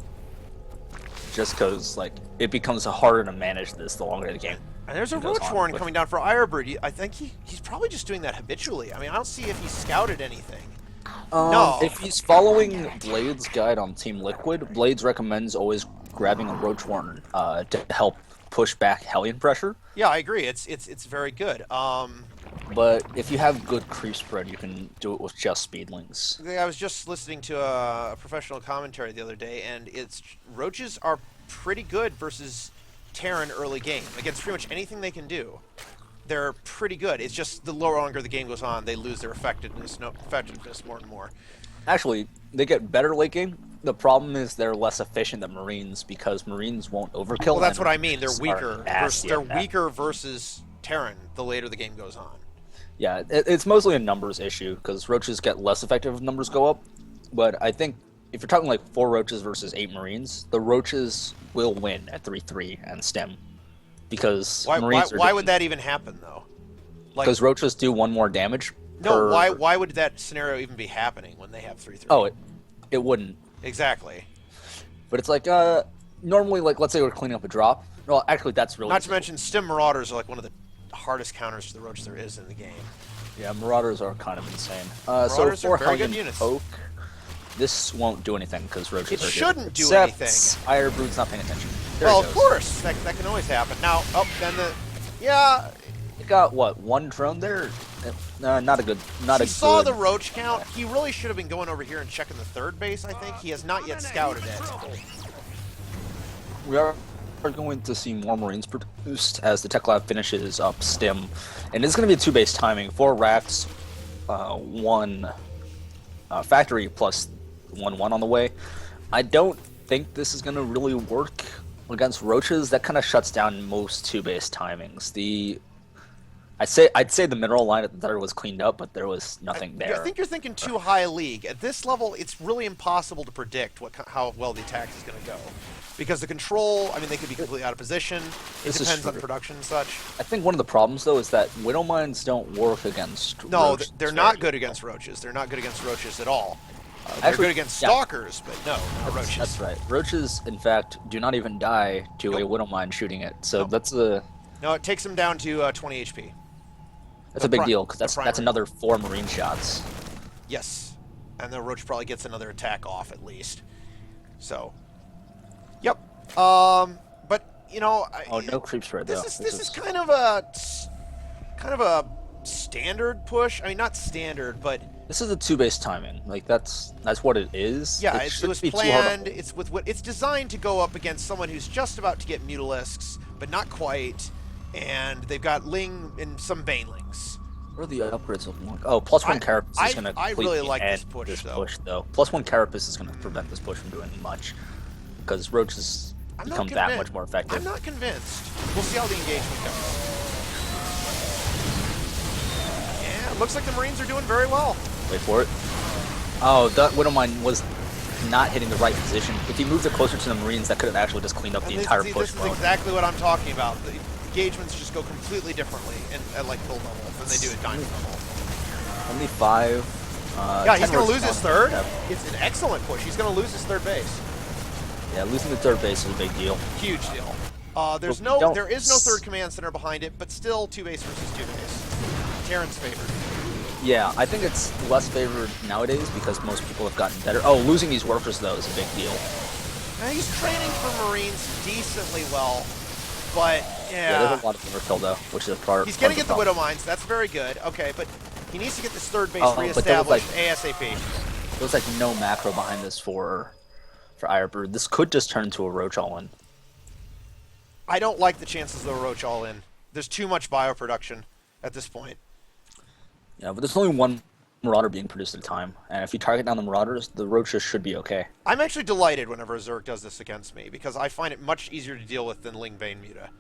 just because like it becomes harder to manage this the longer the game. And there's a Roach Warren coming down for Irebird. I think he's probably just doing that habitually. I mean, I don't see if he scouted anything. No. If he's following Blade's guide on Team Liquid, Blades recommends always grabbing a Roach Warren to help push back Hellion pressure. Yeah, I agree. It's very good. But if you have good creep spread, you can do it with just speedlings. I was just listening to a professional commentary the other day, and Roaches are pretty good versus Terran early game against pretty much anything they can do. They're pretty good. It's just the longer the game goes on, they lose their effectiveness more and more. Actually, they get better late game. The problem is they're less efficient than Marines because Marines won't overkill. Well, that's what I mean. They're weaker. They're weaker versus Terran the later the game goes on. Yeah, it's mostly a numbers issue because Roaches get less effective if numbers go up. But I think if you're talking like 4 Roaches versus 8 Marines, the Roaches will win at 3-3 and stem. Because why would that even happen though? Because Roaches do 1 more damage. No, why would that scenario even be happening when they have 3-3? Oh, it wouldn't. Exactly. But it's like normally, like let's say we're cleaning up a drop. Well, actually, that's really not to mention Stim Marauders are like one of the hardest counters to the Roach there is in the game. Yeah, Marauders are kind of insane. Marauders so for are very good Hellion units. Poke, this won't do anything because Roaches it are shouldn't good. do anything. Irebrood's not paying attention. Well, of course, that can always happen. Now, then It got what 1 drone there? Not a good. He saw the Roach count. He really should have been going over here and checking the 3rd base. I think he has not yet scouted it. We are going to see more Marines produced as the Tech Lab finishes up Stim, and it's going to be a 2-base timing. 4 racks, 1 factory plus 1/1 on the way. I don't think this is going to really work against Roaches. That kind of shuts down most 2-base timings. I'd say the mineral line at the there was cleaned up, but there was nothing there. I think you're thinking too high a league. At this level, it's really impossible to predict how well the attack is going to go. Because the control, I mean, they could be completely out of position. It depends on production and such. I think one of the problems, though, is that Widow Mines don't work against Roaches. No, they're not good against Roaches. They're not good against Roaches at all. They're good against Stalkers, but no, not Roaches. That's right. Roaches, in fact, do not even die to a Widow Mine shooting it. So that's a... No, it takes them down to 20 HP. That's a big deal, because that's another 4 Marine shots. Yes. And the Roach probably gets another attack off, at least. So... Yep. But, you know... no creep spread, though. This is kind of a standard push. I mean, not standard, but... This is a 2-base timing. Like, that's what it is. Yeah, it was planned. It's designed to go up against someone who's just about to get Mutilisks, but not quite. And they've got Ling and some Banelings. What are the upgrades looking like? Oh, +1 Carapace is going to really like this push, though. +1 Carapace is going to prevent this push from doing much. Because Roaches become that much more effective. I'm not convinced. We'll see how the engagement goes. Yeah, it looks like the Marines are doing very well. Wait for it. Oh, that Widow Mine was not hitting the right position. If he moved it closer to the Marines, that could have actually just cleaned up the entire push. This is exactly what I'm talking about. The engagements just go completely differently at like build level than they do at diamond level. Only 5. Yeah, he's going to lose his 3rd. Yeah. It's an excellent push. He's going to lose his 3rd base. Yeah, losing the third base is a big deal. Huge deal. There is no third command center behind it, but still 2 base versus 2 base. Terran's favored. Yeah, I think it's less favored nowadays because most people have gotten better. Oh, losing these workers, though, is a big deal. Now, he's training for Marines decently well, but Yeah, there's a lot of overkill, though, which is a part. He's going to get the Widow Mines. That's very good. Okay, but he needs to get this third base but reestablished there ASAP. There's like no macro behind this for Irebrood. This could just turn into a Roach all-in. I don't like the chances of a Roach all-in. There's too much bioproduction at this point. Yeah, but there's only one Marauder being produced at a time, and if you target down the Marauders, the Roaches should be okay. I'm actually delighted whenever a Zerg does this against me, because I find it much easier to deal with than Ling Bane Muta.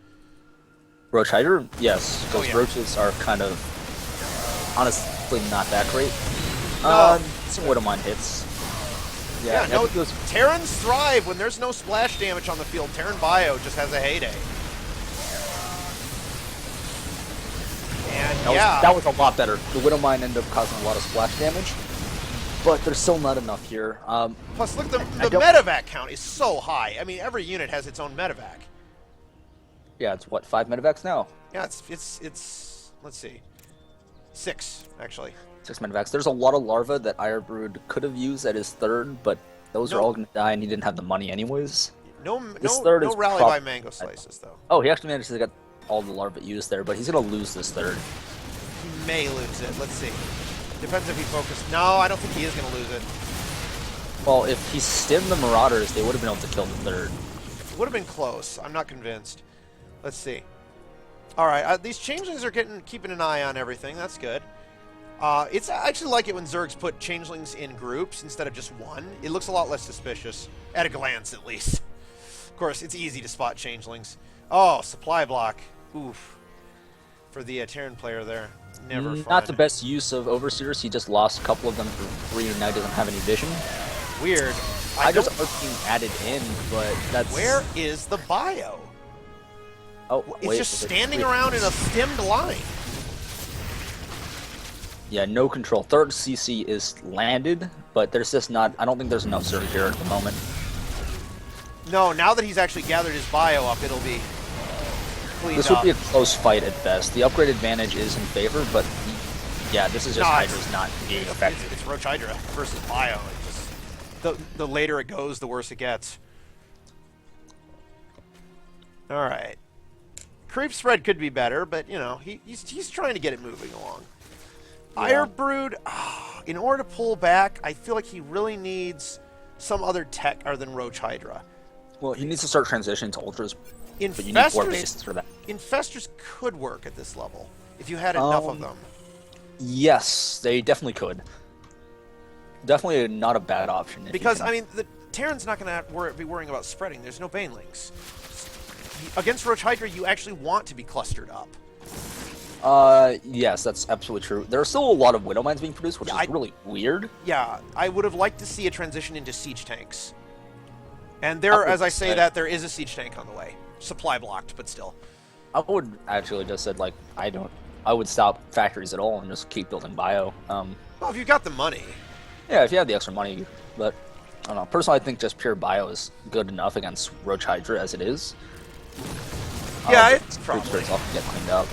Roach Hydra? Yes, because yeah. Roaches are kind of, honestly, not that great. No. Some Widow Mine hits. Yeah, no, Terrans thrive when there's no splash damage on the field. Terran Bio just has a heyday. And that was a lot better. The Widow Mine ended up causing a lot of splash damage, but there's still not enough here. Plus, look, the medevac count is so high. I mean, every unit has its own medevac. Yeah, it's what, 5 medevacs now? Yeah, it's let's see, 6 actually. 6 medevacs. There's a lot of larvae that Irebrood could have used at his third, but those are all going to die, and he didn't have the money anyways. No rally by Mango Slices, though. Oh, he actually managed to get all the larvae used there, but he's going to lose this third. He may lose it. Let's see. Depends if he focuses. No, I don't think he is going to lose it. Well, if he stimmed the Marauders, they would have been able to kill the third. It would have been close. I'm not convinced. Let's see. All right, these changelings are keeping an eye on everything. That's good. I actually like it when Zergs put changelings in groups instead of just one. It looks a lot less suspicious, at a glance at least. Of course, it's easy to spot changelings. Oh, supply block. Oof. For the Terran player there. Never fun. Not the best use of Overseers. He just lost a couple of them for free and now doesn't have any vision. Weird. I just are being added in, but that's... Where is the bio? Oh, it's just standing around in a stemmed line. Yeah, no control. Third CC is landed, but there's just not... I don't think there's enough Zerg here at the moment. No, now that he's actually gathered his bio up, it'll be cleaned This would be a close fight at best. The upgrade advantage is in favor, but yeah, this is just Hydra's not being effective. It's Roach Hydra versus bio. It just, the later it goes, the worse it gets. All right. Creep spread could be better, but, you know, he's trying to get it moving along. Yeah. Irebrood, in order to pull back, I feel like he really needs some other tech other than Roach Hydra. Well, he needs to start transitioning to Ultras, but you need 4 bases for that. Infestors could work at this level, if you had enough of them. Yes, they definitely could. Definitely not a bad option. Because, I mean, the Terran's not going to be worrying about spreading. There's no Banelings. Against Roach Hydra, you actually want to be clustered up. Yes, that's absolutely true. There are still a lot of Widow Mines being produced, which is really weird. Yeah, I would have liked to see a transition into siege tanks. And there, as I say that, there is a siege tank on the way. Supply blocked, but still. I would actually just said, like, I would stop factories at all and just keep building bio. Well, if you've got the money. Yeah, if you have the extra money, but, I don't know. Personally, I think just pure bio is good enough against Roach Hydra as it is. Yeah, it's probably. It's off to get cleaned up.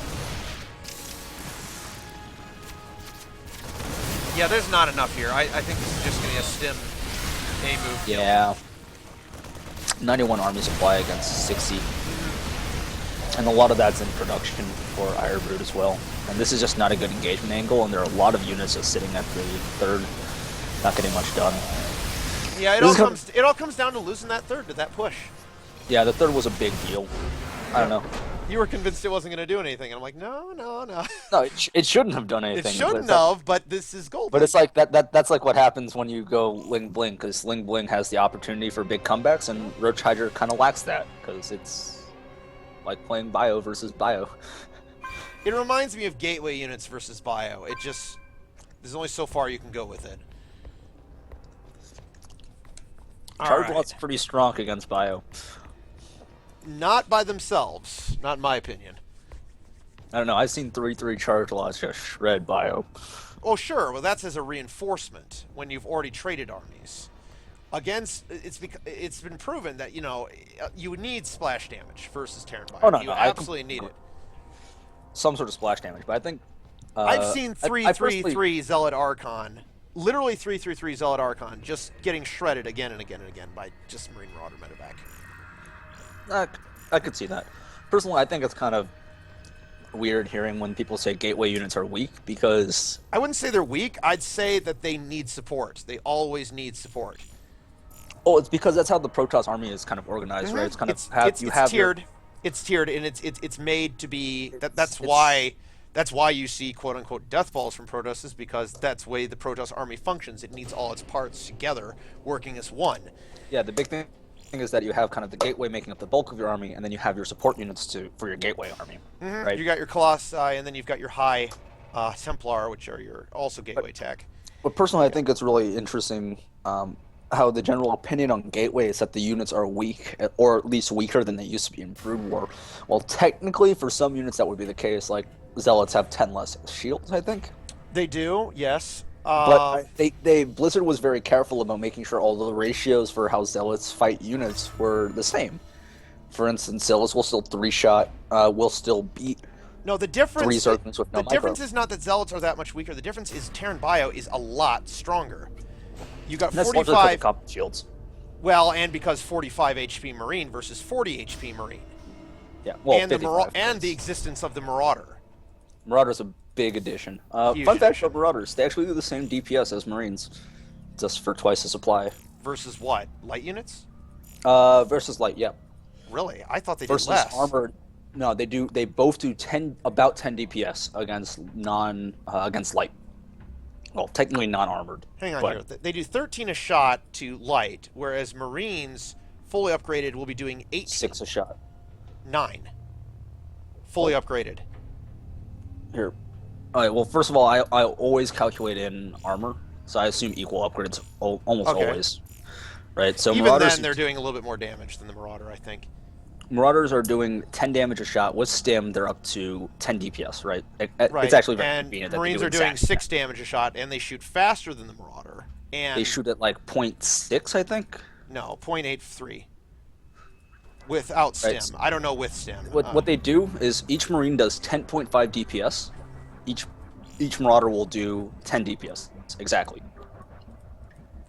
Yeah, there's not enough here. I think this is just going to be a stim A move. Yeah. 91 army supply against 60. And a lot of that's in production for Irebrood as well. And this is just not a good engagement angle, and there are a lot of units just sitting at the third, not getting much done. Yeah, it all comes down to losing that third to that push. Yeah, the third was a big deal. I don't know. You were convinced it wasn't going to do anything, and I'm like, no. No, it shouldn't have done anything. It shouldn't have, but this is gold. But it's like that's like what happens when you go Ling Bling, because Ling Bling has the opportunity for big comebacks, and Roach Hydra kind of lacks that, because it's like playing bio versus bio. It reminds me of gateway units versus bio. There's only so far you can go with it. Charge Lot's pretty strong against bio. Not by themselves, not in my opinion. I don't know, I've seen 3/3 Charge Lots just shred bio. Oh, sure. Well, that's as a reinforcement when you've already traded armies. Against it's been proven that you need splash damage versus Terran Oh Bio. no, You no, absolutely need it. some sort of splash damage, but I think I've seen I personally 3-3-3 Zealot Archon, literally 3-3-3 Zealot Archon, just getting shredded again and again and again by just Marine Marauder medevac. I could see that. Personally, I think it's kind of weird hearing when people say gateway units are weak because I wouldn't say they're weak. I'd say that they need support. They always need support. it's because that's how the Protoss army is kind of organized, right? It's kind of It's tiered. It's tiered, and it's made to be. That's why you see quote unquote death balls from Protoss, is because that's the way the Protoss army functions. It needs all its parts together working as one. Yeah, the big thing is that you have kind of the gateway making up the bulk of your army, and then you have your support units for your gateway army, right? You got your Colossi, and then you've got your high Templar, which are your also gateway tech. But personally, I think it's really interesting how the general opinion on gateway is that the units are weak, or at least weaker than they used to be in Brood War. Well, technically, for some units that would be the case. Like Zealots have 10 less shields, I think. They do, yes. But Blizzard was very careful about making sure all the ratios for how Zealots fight units were the same. For instance, Zealots will still 3-shot, will still beat. No, the difference. 3 Zerglings with no the difference is not that Zealots are that much weaker. The difference is Terran Bio is a lot stronger. You got 45 shields. Well, and because 45 HP Marine versus 40 HP Marine. Yeah, well, and the existence of the Marauder. Marauder's a big addition. Fun fact about Marauders: they actually do the same DPS as Marines, just for twice the supply. Versus what? Light units? Versus light, yeah. Really? I thought they did versus less. Armored. No, they do. They both do about 10 DPS against against light. Well, technically non-armored. Hang on here. They do 13 a shot to light, whereas Marines, fully upgraded, will be doing 18. 6 a shot. 9. Fully upgraded. Here. All right, well, first of all, I always calculate in armor, so I assume equal upgrades almost always. Right? So even Marauders, then, they're doing a little bit more damage than the Marauder, I think. Marauders are doing 10 damage a shot. With Stim, they're up to 10 DPS, right? Right. It's actually very and convenient. Marines are doing 6 damage a shot, and they shoot faster than the Marauder. And they shoot at like 0.6, I think? No, 0.83. Without Stim. Right. I don't know with Stim. What they do is each Marine does 10.5 DPS. Each Marauder will do 10 DPS. Exactly.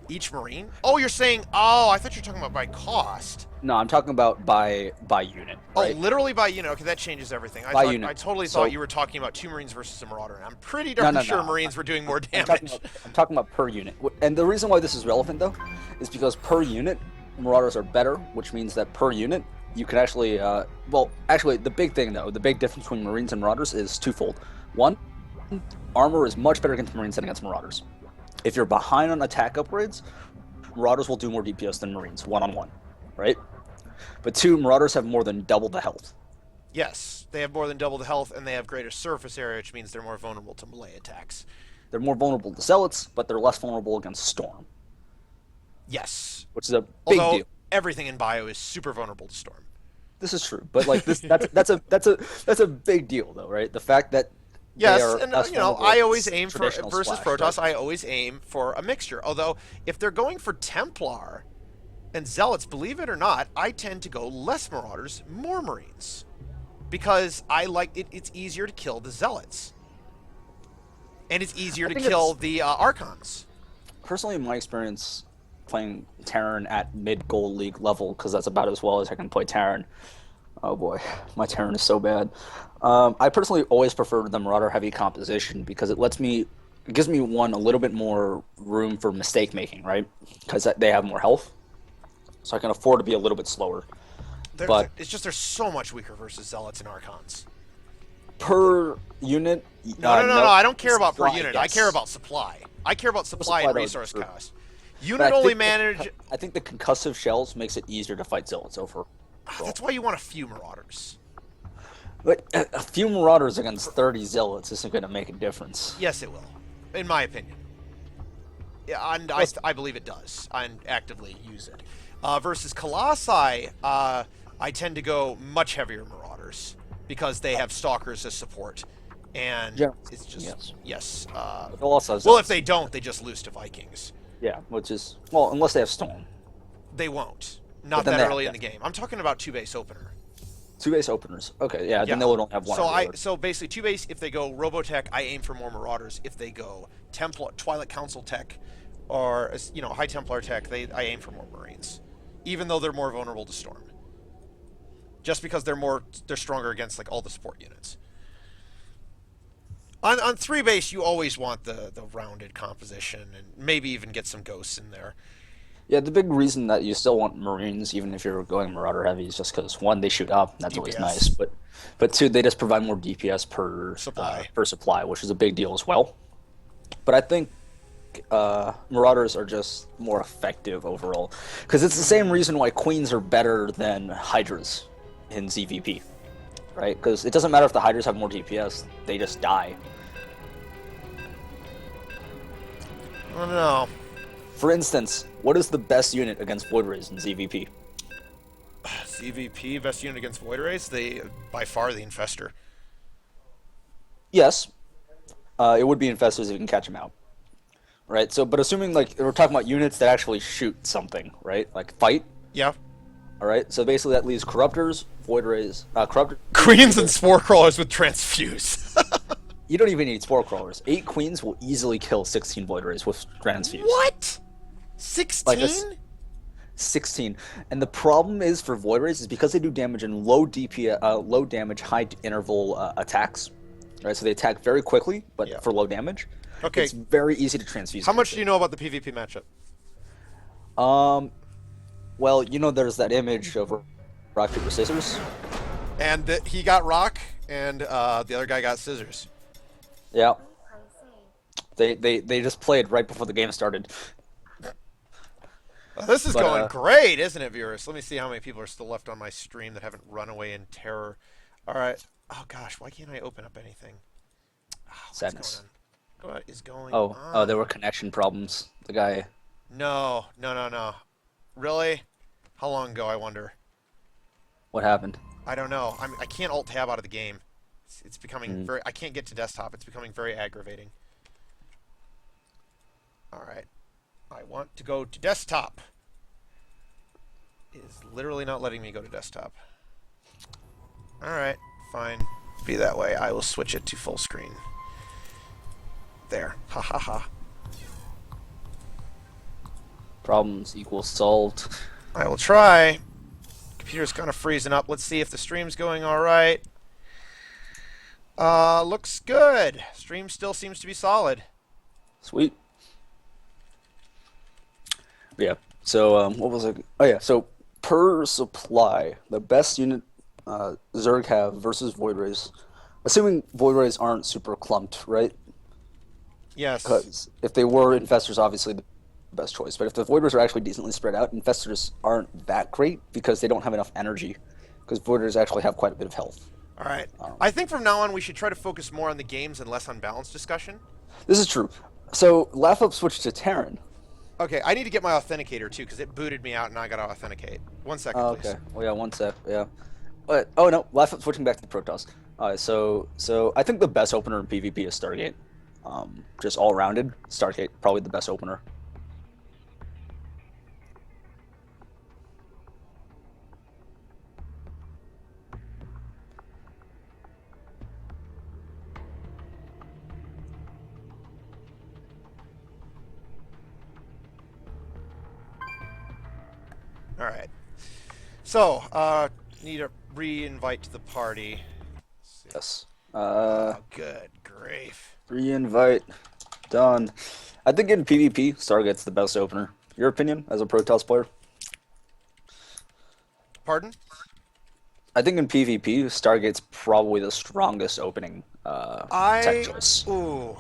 Each Marine? Oh, you're saying... Oh, I thought you were talking about by cost. No, I'm talking about by unit. Right? Oh, literally by unit. Okay, that changes everything. I totally thought you were talking about 2 Marines versus a Marauder. And I'm pretty darn sure Marines were doing more damage. I'm talking about per unit. And the reason why this is relevant, though, is because per unit, Marauders are better, which means that per unit, you can actually... well, actually, the big thing, though, the big difference between Marines and Marauders is twofold. One, armor is much better against Marines than against Marauders. If you're behind on attack upgrades, Marauders will do more DPS than Marines, one-on-one, right? But 2, Marauders have more than double the health. Yes, they have more than double the health, and they have greater surface area, which means they're more vulnerable to melee attacks. They're more vulnerable to Zealots, but they're less vulnerable against Storm. Yes. Which is a big deal. Everything in Bio is super vulnerable to Storm. This is true, but like that's a big deal, though, right? The fact that yes, and I always aim for versus splash, Protoss. right? I always aim for a mixture. Although if they're going for Templar and Zealots, believe it or not, I tend to go less Marauders, more Marines, because I like it. It's easier to kill the Zealots, and it's easier to kill the Archons. Personally, in my experience playing Terran at mid-gold league level, because that's about as well as I can play Terran. Oh boy, my Terran is so bad. I personally always prefer the Marauder heavy composition because it gives me a little bit more room for mistake making, right? Because they have more health, so I can afford to be a little bit slower. It's just they're so much weaker versus Zealots and Archons. Per unit? No, I don't care about per unit. Yes. I care about supply. I care about supply and resource cost. Unit only manage... I think the concussive shells makes it easier to fight Zealots over. That's why you want a few Marauders. But a few Marauders against 30 Zealots isn't going to make a difference. Yes, it will, in my opinion. Yeah, and I believe it does. I actively use it. Versus Colossi, I tend to go much heavier Marauders because they have Stalkers as support. And it's just... Yes. Well, if they don't, they just lose to Vikings. Yeah, which is well, unless they have Storm. They won't. But Not then that they early in have the game. I'm talking about two base opener. two base openers. Okay, yeah, then Yeah. they would only have one reload. So basically two base. If they go Robotech, I aim for more Marauders. If they go Templar, Twilight Council Tech, or High Templar Tech, I aim for more Marines, even though they're more vulnerable to Storm. Just because they're stronger against like all the support units. On three base, you always want the rounded composition and maybe even get some ghosts in there. Yeah, the big reason that you still want Marines, even if you're going Marauder heavy, is just because one, they shoot up, that's always nice, DPS but two, they just provide more DPS supply. per supply, which is a big deal as well. But I think Marauders are just more effective overall, because it's the same reason why Queens are better than Hydras in ZVP, right? Because it doesn't matter if the Hydras have more DPS, they just die. I don't know. For instance, what is the best unit against Void Rays in ZVP? CVP best unit against Void Rays. They by far the Infestor. Yes, it would be Infestors if you can catch them out. Right, so, but assuming, like, we're talking about units that actually shoot something, right? Like, fight, Yeah. alright? So basically that leaves Corruptors, Void Rays, Corruptors... Queens and Spore Crawlers with Transfuse. You don't even need Spore Crawlers. 8 Queens will easily kill 16 Void Rays with Transfuse. What? 16? Like 16. And the problem is for Void Rays is because they do damage in low DP, low damage, high interval attacks, right? So they attack very quickly, but Yeah. for low damage. Okay. It's very easy to transfuse. How much do you know about the PvP matchup? Well, you know, there's that image of rock paper scissors. And he got rock, and the other guy got scissors. Yeah. They just played right before the game started. Well, this is going great, isn't it, viewers? Let me see how many people are still left on my stream that haven't run away in terror. All right. Oh gosh, why can't I open up anything? Oh, Sadness. What is going Oh, on? oh, there were connection problems. The guy. No. Really? How long ago, I wonder? What happened? I don't know. I can't alt tab out of the game. It's becoming very... I can't get to desktop. It's becoming very aggravating. All right. I want to go to desktop. It is literally not letting me go to desktop. All right. Fine. Be that way. I will switch it to full screen. There. Ha ha ha. Problems equals solved. I will try. Computer's kind of freezing up. Let's see if the stream's going all right. Looks good. Stream still seems to be solid. Sweet. Yeah. So, what was it? Oh, yeah. So, per supply, the best unit Zerg have versus Void Rays, assuming Void Rays aren't super clumped, right? Yes. Because if they were, Infestors obviously the best choice. But if the Void Rays are actually decently spread out, Infestors aren't that great because they don't have enough energy. Because Void Rays actually have quite a bit of health. All right. I think from now on we should try to focus more on the games and less on balance discussion. This is true. So, Laugh Up switched to Terran. Okay, I need to get my authenticator too because it booted me out and I got to authenticate. 1 second, Oh, please. okay. Well, yeah, 1 sec. Yeah. But oh no, Laugh Up switching back to the Protoss. So I think the best opener in PvP is Stargate. Just all rounded, Stargate probably the best opener. All right. So, need a re-invite to the party. Yes. Oh, good grief. Re-invite. Done. I think in PvP, Stargate's the best opener. Your opinion as a Protoss player? Pardon? I think in PvP, Stargate's probably the strongest opening tech choice. Ooh.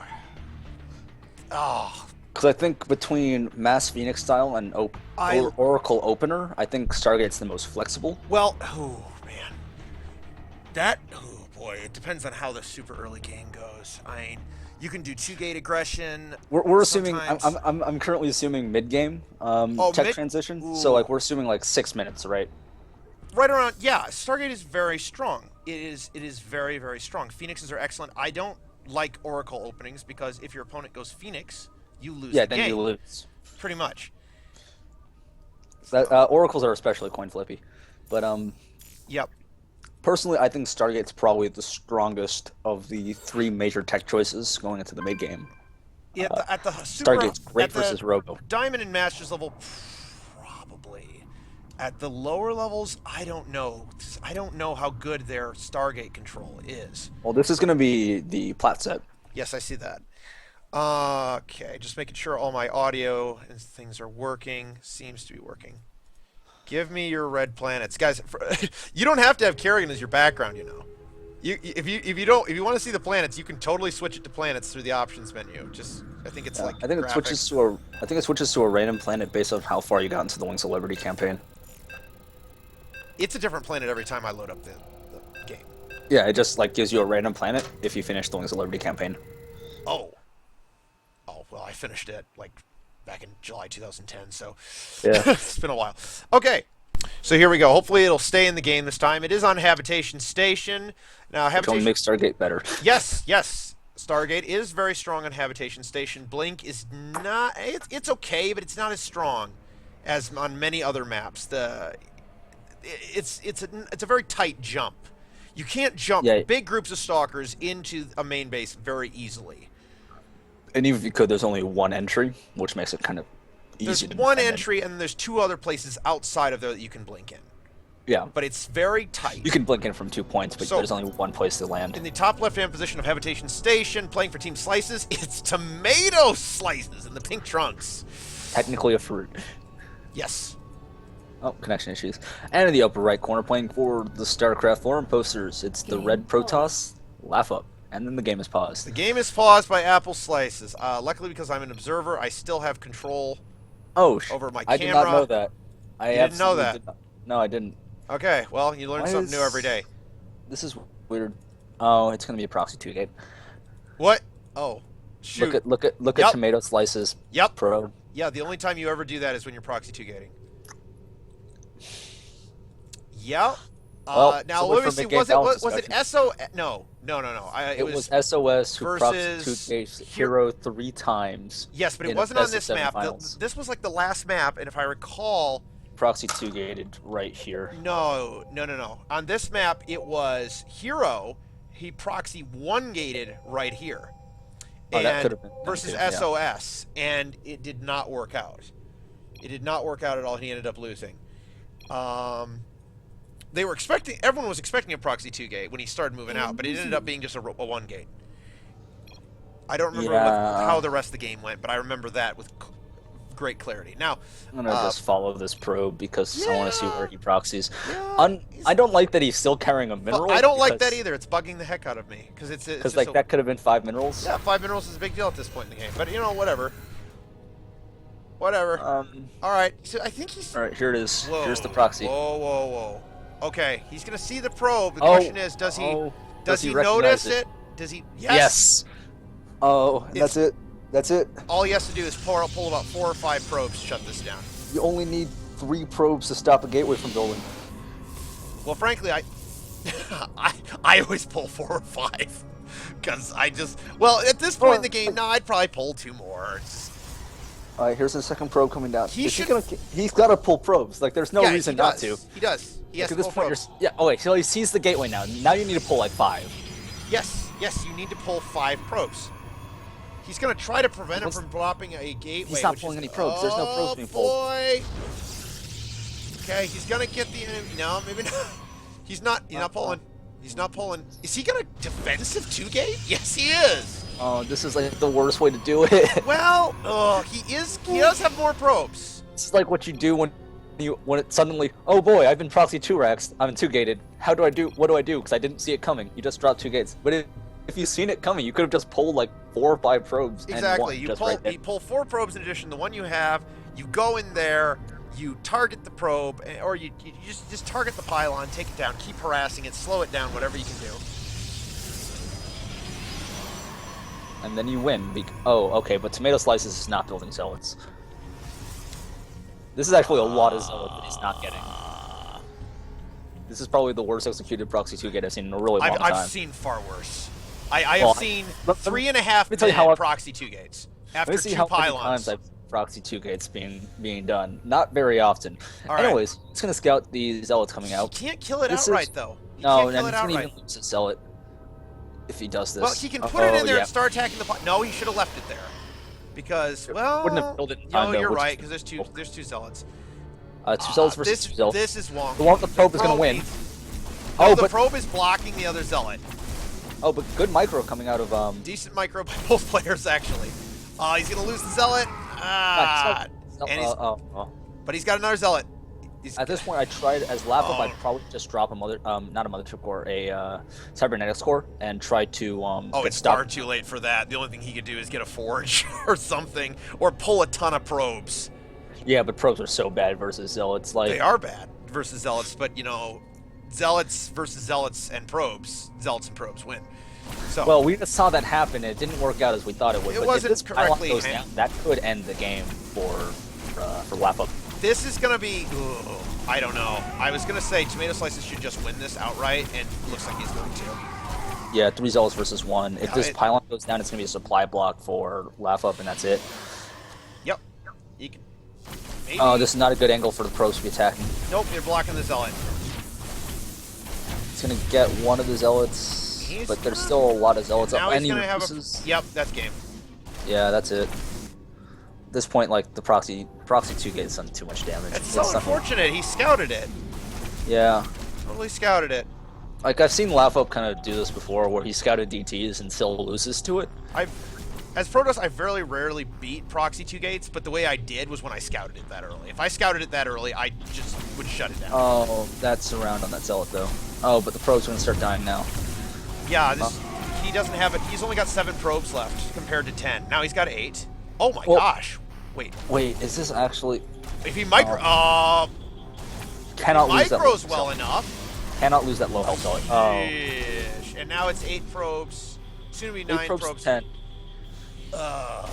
Oh. Because I think between Mass Phoenix style and Oracle opener, I think Stargate's the most flexible. Well, oh man. Oh boy, it depends on how the super early game goes. I mean, you can do 2-gate aggression. We're assuming. sometimes. I'm currently assuming mid game tech transition. Ooh. So like we're assuming like 6 minutes, right? Right around, yeah. Stargate is very strong. It is very, very strong. Phoenixes are excellent. I don't like Oracle openings because if your opponent goes Phoenix, you lose Yeah, the then game. you lose. Pretty much. Oracles are especially coin flippy, but Yep. personally, I think Stargate's probably the strongest of the three major tech choices going into the mid game. At the super Stargate's great versus Robo. Diamond and Masters level, probably. At the lower levels, I don't know. I don't know how good their Stargate control is. Well, this is going to be the plat set. Yes, I see that. Okay, just making sure all my audio and things are working. Seems to be working. Give me your red planets, guys. You don't have to have Kerrigan as your background, you know. If you want to see the planets, you can totally switch it to planets through the options menu. Just I think it's like I think it switches to a random planet based on how far you got into the Wings of Liberty campaign. It's a different planet every time I load up the game. Yeah, it just like gives you a random planet if you finish the Wings of Liberty campaign. Oh. Oh, well, I finished it like back in July 2010, so Yeah. it's been a while. Okay. So here we go. Hopefully it'll stay in the game this time. It is on Habitation Station. Now, Which only makes Stargate better. Yes, yes. Stargate is very strong on Habitation Station. Blink is not. It's okay, but it's not as strong as on many other maps. It's a very tight jump. You can't jump big groups of stalkers into a main base very easily. And even if you could, there's only one entry, which makes it kind of easy. There's one entry, and there's two other places outside of there that you can blink in. Yeah. But it's very tight. You can blink in from 2 points, but there's only one place to land. In the top left-hand position of Habitation Station, playing for Team Slices, it's tomato slices in the pink trunks. Technically a fruit. Yes. Oh, connection issues. And in the upper right corner, playing for the StarCraft forum posters, it's the red Protoss. Laugh up. And then the game is paused. The game is paused by Apple Slices. Luckily, because I'm an observer, I still have control over my camera. I did not know that. You didn't know that? No, I didn't. Okay, well, you learn something new every day. This is weird. Oh, it's going to be a proxy 2 gate. What? Oh, shoot. Look at tomato slices. Yep. Pro. Yeah, the only time you ever do that is when you're proxy 2 gating. Yep. Well, now so let me see. Was it SO? No. It was SOS who versus 2 gates Hero 3 times. Yes, but it wasn't on this map. This was like the last map, and if I recall, proxy 2 gated right here. No. On this map, it was Hero. He proxy 1 gated right here. Oh, that could have been versus SOS, and it did not work out. It did not work out at all. He ended up losing. Everyone was expecting a proxy 2 gate when he started moving out, but it ended up being just a 1 gate. I don't remember how the rest of the game went, but I remember that with great clarity. Now, I'm gonna just follow this probe because I want to see where he proxies. Yeah, I don't like that he's still carrying a mineral. I don't like that either. It's bugging the heck out of me because it's like that could have been 5 minerals. Yeah, 5 minerals is a big deal at this point in the game. But you know, whatever. All right. So I think he's. All right, here it is. Whoa, here's the proxy. Whoa. Okay, he's gonna see the probe. The question is, does he notice it? Does he? Yes. Oh, that's it. That's it. All he has to do is pull about 4 or 5 probes to shut this down. You only need 3 probes to stop a gateway from building. Well, frankly, I always pull 4 or 5 because at this point in the game, I'd probably pull 2 more. All right, here's the second probe coming down. He's got to pull probes. Like, there's no reason not to. He does. He has to pull pull probes. Oh wait, so he sees the gateway now. Now you need to pull like 5. Yes, you need to pull 5 probes. He's going to try to prevent him from dropping a gateway. He's not pulling any probes. There's no probes being pulled. Boy. Okay, he's going to get the enemy. No, maybe not. He's not pulling. He's not pulling. Is he going to defensive 2 gate? Yes, he is. Oh, this is like the worst way to do it. Well, he does have more probes. This is like what you do when it suddenly, oh boy, I've been proxy 2 racks. I'm 2 gated. What do I do? Because I didn't see it coming. You just dropped 2 gates. But if you've seen it coming, you could have just pulled like 4 or 5 probes. Exactly. And you pull 4 probes in addition to the one you have. You go in there. You target the probe, or you just target the pylon, take it down, keep harassing it, slow it down, whatever you can do. And then you win. Oh, okay, but Tomato Slices is not building zealots. This is actually a lot of zealot that he's not getting. This is probably the worst executed proxy 2 gate I've seen in a really long time. I've seen far worse. I have seen 3.5 minute proxy 2 gates. After me see two how many pylons. times I've seen Proxy 2 gates being done. Not very often. All right. Anyways, it's gonna scout the zealots coming You out. can't kill it This outright, is though. You no, can't kill and it he's gonna outright. even lose a zealot if he does this. Well, he can put it in there yeah. and start attacking the. No, he should have left it there, because Wouldn't have killed it in time, no, though, you're which right, is because there's two zealots. Two zealots versus two zealots. This is wonky. The one with the probe is gonna win. No, the but probe is blocking the other zealot. oh, but good micro coming out of Decent micro by both players, actually. He's gonna lose the zealot. But he's got another zealot. At this point, I tried as lap up. I'd probably just drop a not a mothership core, a cybernetics core, and try to It's far too late for that. The only thing he could do is get a forge or something, or pull a ton of probes. Yeah, but probes are so bad versus zealots. Like They are bad versus zealots, but zealots versus zealots and probes win. So well, we just saw that happen. And it didn't work out as we thought it would. It but wasn't if this pylon correctly goes down, that could end the game for lap up. this is gonna be. I don't know. I was gonna say Tomato Slices should just win this outright, and it looks like he's going to. Yeah, 3 zealots versus 1. If Yeah, this pylon goes down, it's gonna be a supply block for lap up, and that's it. Yep. You can, maybe. Oh, this is not a good angle for the probes to be attacking. Nope, you're blocking the zealot. He's gonna get one of the zealots, but there's still a lot of zealots Now up. he's gonna have Yep, that's game. Yeah, that's it. At this point, like the proxy 2 gate's done too much damage. It's so unfortunate. He scouted it. Yeah. Totally scouted it. Like I've seen Laugh Up kind of do this before, where he scouted DTs and still loses to it. As Protoss, I very rarely beat Proxy 2 gates, but the way I did was when I scouted it that early. If I scouted it that early, I just would shut it down. Oh, that's around on that zealot though. Oh, but the probe's gonna start dying now. Yeah, he doesn't have it. He's only got 7 probes left compared to 10. Now he's got 8. Oh my gosh! Wait, is this actually? if he micro, Cannot lose that. micros well enough. Cannot lose that low health zealot. Sheesh. And now it's 8 probes. Soon to be 9 probes. 10. Well,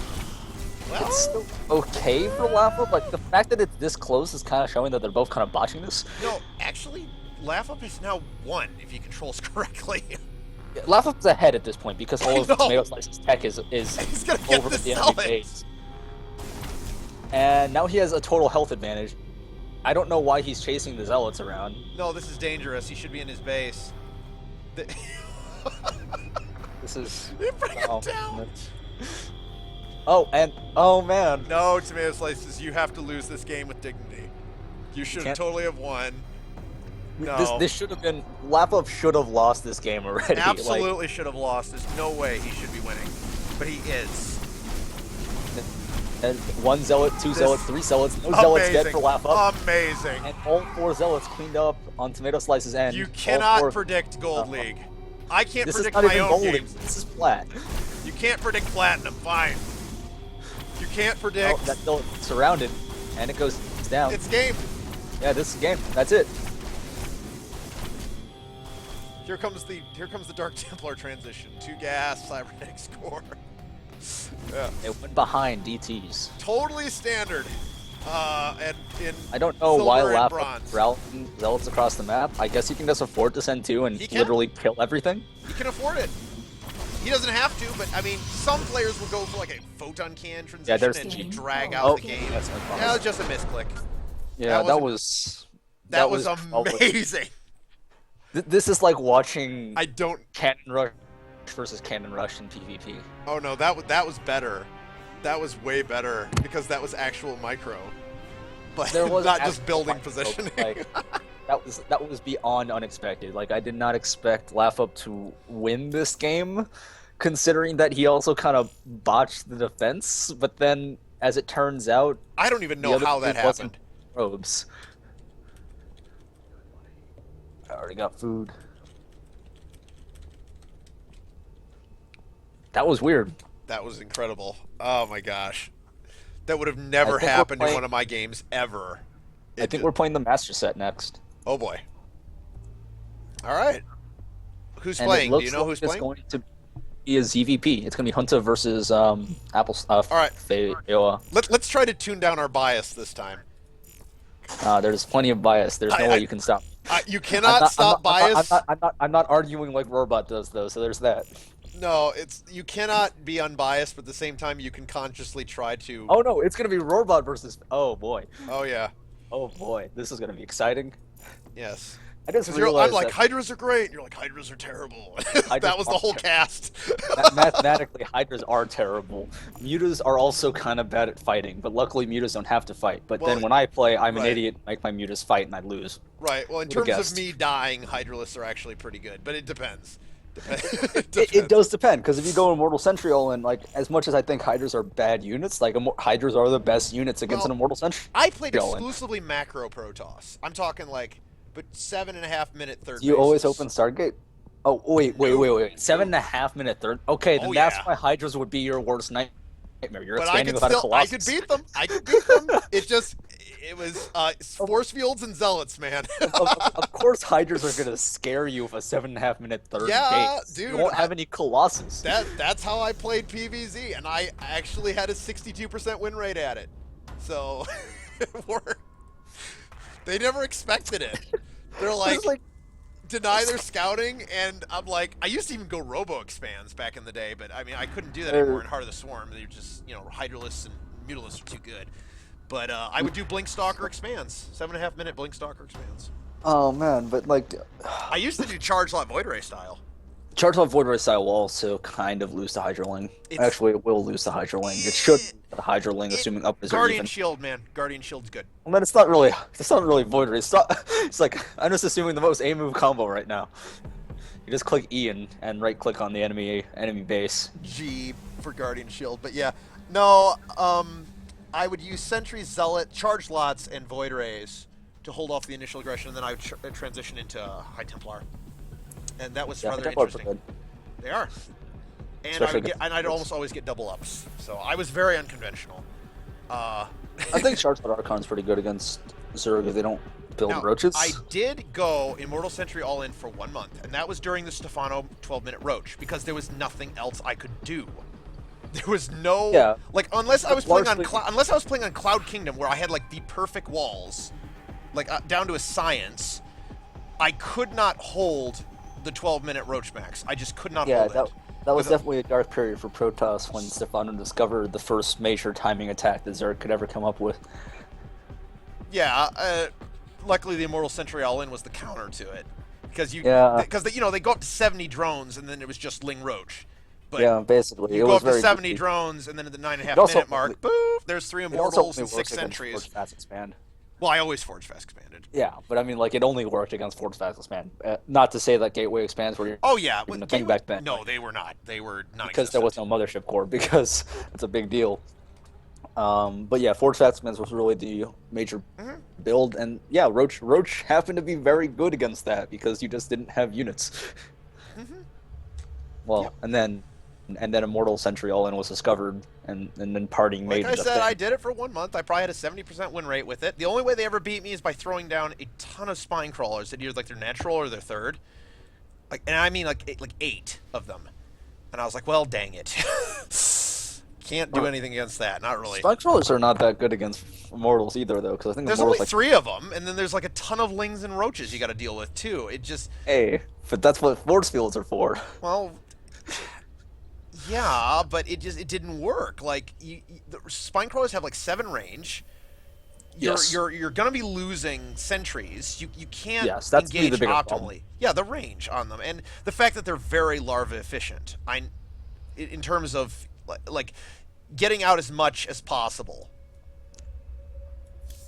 It's still okay for Laugh Up. Like the fact that it's this close is kind of showing that they're both kind of botching this. no, actually, Laugh Up is now 1 if he controls correctly. Laugh Up's ahead at this point because all of I know. Tomato Slice's tech is He's gonna get over the the enemy zealots. base. And now he has a total health advantage. I don't know why he's chasing the zealots around. No, this is dangerous. He should be in his base. This is. You bring him down. Oh man. No, Tomato Slices, you have to lose this game with dignity. You should totally have won. No. This should have been. Laugh Up should have lost this game already. Absolutely should have lost. There's no way he should be winning. But he is. And 1 zealot, 2 zealots, 3 zealots, no zealots dead for Laugh Up. Amazing. And all 4 zealots cleaned up on Tomato Slice's end. You cannot predict Gold League. I can't This predict is not my even own gold. games. This is flat. You can't predict Platinum. Fine. You can't predict. Oh, that zealot's surrounded, and it goes down. It's game. Yeah, this is game. That's it. Here comes the Dark Templar transition. 2 gas, cybernetics core. Yeah. It went behind DTs. Totally standard. And in I don't know why silver and Laugh bronze. Up routing zealots across the map. I guess he can just afford to send 2 and He can. literally kill everything. He can afford it. He doesn't have to, but I mean, some players will go for like a photon can transition there's- and drag out the game. That's no problem. That was just a misclick. Yeah, that that was amazing. This is like watching I don't. Cannon Rush versus Cannon Rush in PvP. Oh no, that was better. That was way better because that was actual micro, but There was not just actual building micro, positioning. like, that was beyond unexpected. Like I did not expect Laugh Up to win this game, considering that he also kind of botched the defense. But then, as it turns out, I don't even the know other how that group wasn't happened. Probes. I already got food. That was weird. That was incredible. Oh my gosh, that would have never I think we're happened in playing- one of my games ever. I think we're playing the master set next. Oh boy. All right. Who's And playing? it Do you know looks who's like playing? it's going to be a ZVP. It's going to be Hunter versus Apple. All right. Feoa. Let's try to tune down our bias this time. There's plenty of bias. There's no way you can stop. You cannot stop bias. I'm not arguing like Robot does though. So there's that. No, you cannot be unbiased, but at the same time, you can consciously try to. Oh no, it's gonna be Roarbot versus. Oh boy. Oh yeah, Oh boy, this is gonna be exciting. yes. I just Because I'm realized like that Hydras are great. And you're like Hydras are terrible. Hydras That was the are whole cast. mathematically, Hydras are terrible. Mutas are also kind of bad at fighting, but luckily Mutas don't have to fight. But Well, then when I play, I'm an right. idiot, make my Mutas fight, and I lose. Right. Well, in Would've terms of guessed. me dying, Hydralisks are actually pretty good, but it depends. It does depend, because if you go Immortal Sentry all in, like, as much as I think Hydras are bad units, like, Hydras are the best units against an Well, Immortal Sentry I played all in. exclusively macro Protoss. I'm talking like, but 7.5 minute third. Do you always bases. open Stargate? Oh, wait. 7.5 minute third. Okay, then Oh, that's yeah. why Hydras would be your worst nightmare. You're But I expanding could without a still, I Colossus. could beat them. I could beat them. It was force fields and zealots, man. Of course, Hydras are gonna scare you with a 7.5 minute third Yeah, base. dude, You won't have any Colossus. That's how I played PvZ, and I actually had a 62% win rate at it. So it worked. They never expected it. They're It's like, deny their scouting, and I'm like, I used to even go robo expands back in the day, but I mean, I couldn't do that anymore in Heart of the Swarm. They're just, Hydralisks and Mutalisks are too good. But I would do Blink Stalker expands, 7.5 minute Blink Stalker expands. Oh man, but like, I used to do Charge Lot Void Ray style. Charge Love Void Ray style will also kind of lose to Hydraling. It's- Actually, it will lose to Hydraling. It should lose to Hydraling, assuming up is Guardian even. Shield, man. Guardian Shield's good. Well, man, it's not really Void Ray. It's like I'm just assuming the most A move combo right now. You just click E and right click on the enemy base. G for Guardian Shield, but yeah. No, I would use Sentry, Zealot, Charge Lots, and Void Rays to hold off the initial aggression, and then I would transition into High Templar. And that was rather Templars are interesting. good. They are. And Especially I'd almost always get double ups. So I was very unconventional. I think Charge Lord Archon's pretty good against Zerg if they don't build Now, roaches. I did go Immortal Sentry all in for 1 month, and that was during the Stefano 12-minute roach because there was nothing else I could do. There was no unless I was playing on Cloud Kingdom where I had like the perfect walls, like down to a science. I could not hold the 12-minute roach max. I just could not hold it. That was definitely a dark period for Protoss when Stefano discovered the first major timing attack that Zerg could ever come up with. Yeah, luckily the Immortal Sentry all-in was the counter to it, because they go up to 70 drones and then it was just Ling Roach. But yeah, basically, you it go was up to very 70 easy. drones and then at the 9.5 also minute mark, boof, there's 3 Immortals and 6 worked against Sentries. Forge Fast Expand. Well, I always Forge Fast Expanded. Yeah, but I mean, like, it only worked against Forge Fast Expand. Not to say that Gateway Expands were Oh yeah, even a with thing Gateway- back then. No, they were not. They were not Because there was no Mothership Core, because it's a big deal. But yeah, Forge Fast Expands was really the major build, and yeah, Roach happened to be very good against that because you just didn't have units. Well, Yep. and then Immortal Sentry All-In was discovered, and then partying made Like I it a said, thing. I did it for 1 month. I probably had a 70% win rate with it. The only way they ever beat me is by throwing down a ton of spine crawlers that either like their natural or their third. And I mean like 8 of them. And I was like, well, dang it. Can't do anything against that. Not really. Spike Crawlers are not that good against Immortals either, though, because I think There's Immortals only 3 of them, and then there's like a ton of Lings and Roaches you got to deal with too. It just Hey, but that's what force fields are for. well, yeah, but it didn't work. Like the spine crawlers have like 7 range. You're gonna be losing sentries. You can't Yes, that's engage the bigger optimally. problem. Yeah, the range on them and the fact that they're very larva efficient. In terms of like getting out as much as possible.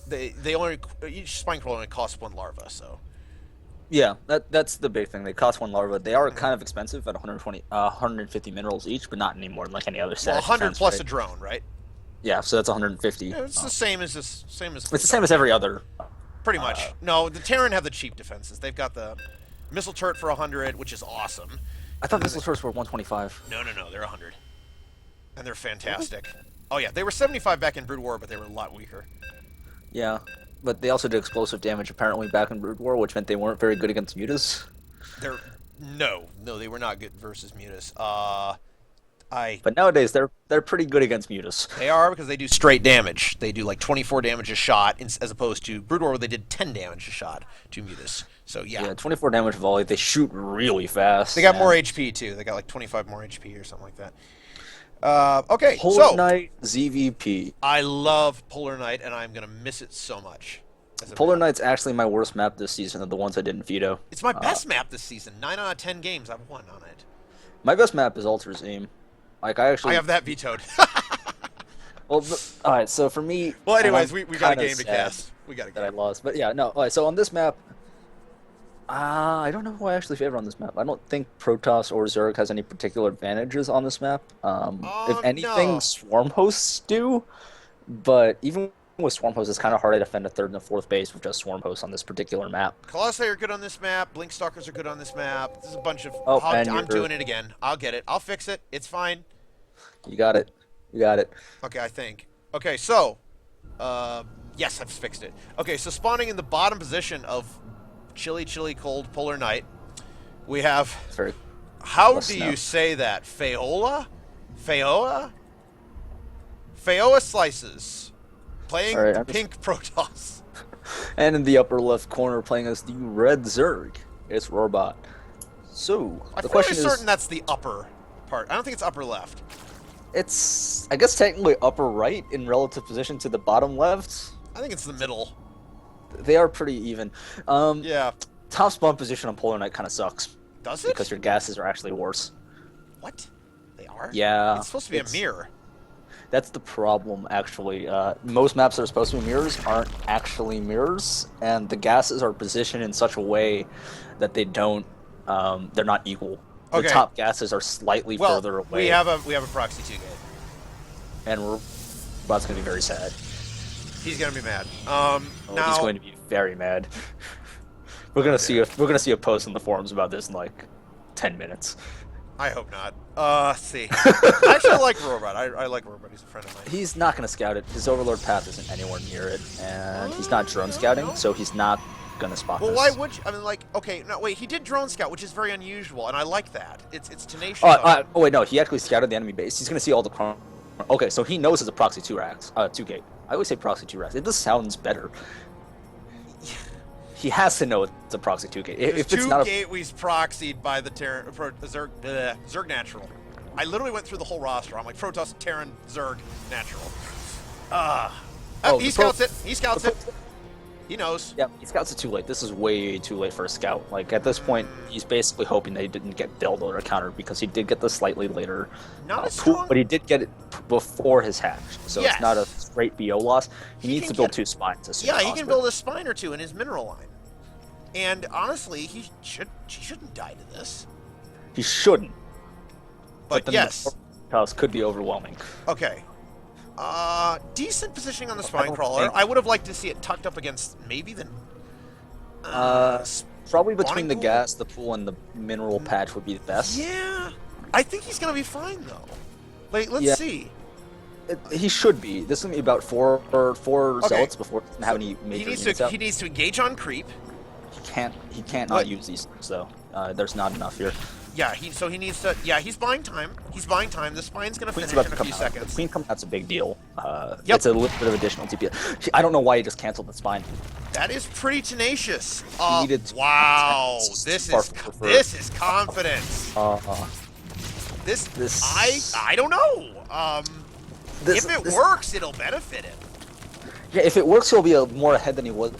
They only each spine crawler only costs 1 larva, so. Yeah, that's the big thing. They cost 1 larva. They are kind of expensive at 150 minerals each, but not anymore like any other set. Well, 100 plus right? a drone, right? Yeah, so that's 150. Yeah, it's the same as this. It's the same as every other. Pretty much. No, the Terran have the cheap defenses. They've got the missile turret for 100, which is awesome. I thought missile turrets were 125. No, they're 100, and they're fantastic. Oh yeah, they were 75 back in Brood War, but they were a lot weaker. Yeah, but they also did explosive damage apparently back in Brood War, which meant they weren't very good against mutas. No, they were not good versus mutas. But nowadays they're pretty good against mutas. They are because they do straight damage. They do like 24 damage a shot, as opposed to Brood War where they did 10 damage a shot to mutas. So yeah. Yeah, 24 damage volley. They shoot really fast. They got more and HP too. They got like 25 more HP or something like that. Okay, Polar so Knight ZVP. I love Polar Knight, and I'm gonna miss it so much. As a Polar map. Knight's actually my worst map this season of the ones I didn't veto. It's my best map this season. 9 out of 10 games I've won on it. My best map is Ultra's Aim. Like I actually I have that vetoed. Well, all right. So for me, Well, anyways, and we got a kinda game to sad cast. We got a that I game. lost. But yeah, no. All right, so on this map, I don't know who I actually favor on this map. I don't think Protoss or Zerg has any particular advantages on this map. If anything, no. Swarm hosts do. But even with Swarm hosts, it's kind of hard to defend a third and a fourth base with just Swarm hosts on this particular map. Colossi are good on this map. Blinkstalkers are good on this map. There's a bunch of... Oh, I'm and you're- doing it again. I'll get it. I'll fix it. It's fine. You got it. You got it. Okay, I think. Okay, so... yes, I've fixed it. Okay, so spawning in the bottom position of chilly, cold Polar Knight, we have... It's very. How Less do snow. you say that? Faola? Faoa? Faoa Slices. Playing All right, the I'm just- pink Protoss. And in the upper left corner, playing as the red Zerg, it's Rorbot. So I'm the fairly question certain is, that's the upper part. I don't think it's upper left. it's I guess technically upper right in relative position to the bottom left. I think it's the middle. They are pretty even. Yeah. Top spawn position on Polar Knight kind of sucks Does it? because your gases are actually worse. What? They are? Yeah, It's supposed to be a it's- mirror. That's the problem, actually. Most maps that are supposed to be mirrors aren't actually mirrors, and the gases are positioned in such a way that they don't. They're not equal. The Okay. top gases are slightly Well, further away, we have a proxy 2 gate. and Robot's gonna be very sad. He's gonna be mad. Oh, Now he's going to be very mad. We're gonna see a post on the forums about this in like 10 minutes. I hope not. See. I actually like Robot. I like Robot. He's a friend of mine. He's not gonna scout it. His Overlord path isn't anywhere near it, and he's not drone scouting, so he's not gonna spot Well, this. why would you? I mean, like, okay, no, wait. He did drone scout, which is very unusual, and I like that. It's tenacious. Oh wait, no, he actually scouted the enemy base. He's gonna see all the. Okay, so he knows it's a proxy 2 gate. I always say proxy 2 racks. It just sounds better. He has to know it's a proxy 2 gate. There's If it's 2 not a, gateways proxied by the Zerg Natural. I literally went through the whole roster. I'm like Protoss, Terran, Zerg, Natural. He the scouts it. He scouts it. He knows. yeah, he scouts it too late. This is way too late for a scout. Like at this point, he's basically hoping they didn't get build or counter because he did get this slightly later. Not as pool, strong. but he did get it before his hatch, so Yes. it's not a straight BO loss. He needs can to build get- 2 spines. As soon Yeah, as he can possible. build a spine or 2 in his mineral line. And honestly, he shouldn't die to this. He shouldn't. But then yes. the house could be overwhelming. Okay. Decent positioning on the I spine don't crawler. think- I would have liked to see it tucked up against maybe the. Probably between spawning the pool? gas, the pool, and the mineral patch would be the best. Yeah, I think he's gonna be fine though. Like, let's Yeah. see. He should be. This is gonna be about four zealots before he doesn't have any He major needs units to out. he needs to engage on creep. He can't What? not use these things though. There's not enough here. Yeah, he needs to. Yeah, he's buying time. He's buying time. The spine's gonna Queen's finish about in to a come few out. The seconds. Queen coming out's a big deal. Yep. It's a little bit of additional TP. I don't know why he just canceled the spine. That is pretty tenacious. needed Wow, it's this far is from this is confidence. This I don't know. this, If it this- works, it'll benefit him. Yeah, if it works, he'll be more ahead than he was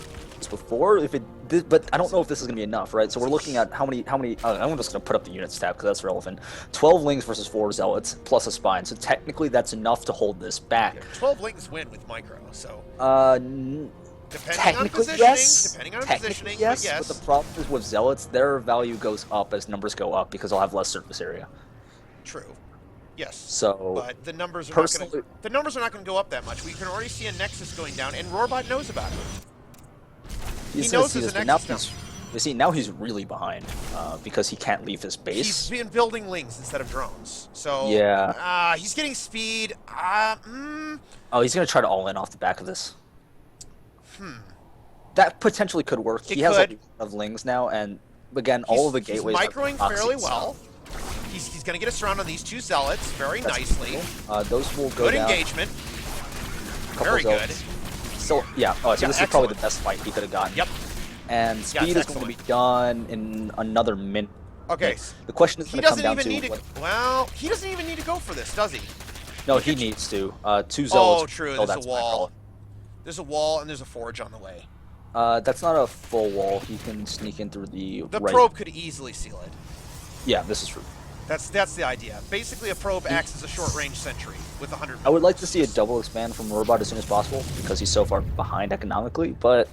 before. If it did, but I don't know if this is gonna be enough, right? So we're looking at how many. I'm just gonna put up the unit stat because that's relevant. 12 lings versus 4 zealots plus a spine. So technically, that's enough to hold this back. 12 lings win with micro, so depending on Technically, positioning, yes. depending on Technically, positioning, yes. but yes. But the problem is with zealots, their value goes up as numbers go up because they'll have less surface area. True. Yes. So But the numbers are personally- not going to go up that much. We can already see a Nexus going down, and Rorbot knows about it. he's he gonna knows see there's this, a but now Nexus he's you see now he's really behind because he can't leave his base. He's been building lings instead of drones. So Yeah. he's getting speed. Oh, he's gonna try to all in off the back of this. That potentially could work. It He has could. a lot of lings now, and again, all of the gateways. He's are microing proxies, fairly so, well. He's going to get us around on these 2 zealots very that's nicely. cool. Those will go Good down. engagement. Couple Very good. zealots. So yeah. Oh, so Yeah, this is probably excellent. the best fight he could have gotten. Yep. and it's speed is going to be done in another minute. Okay. The question is He going to come doesn't down even to need to. Well, he doesn't even need to go for this, does he? no, he needs to. Two zealots. Oh, true. Oh, There's a that's my wall. call. There's a wall and there's a forge on the way. That's not a full wall. He can sneak in through the The right. probe could easily seal it. Yeah, this is true. That's the idea. Basically, a probe acts as a short-range sentry with 100. I would like to see a double expand from Robot as soon as possible because he's so far behind economically, but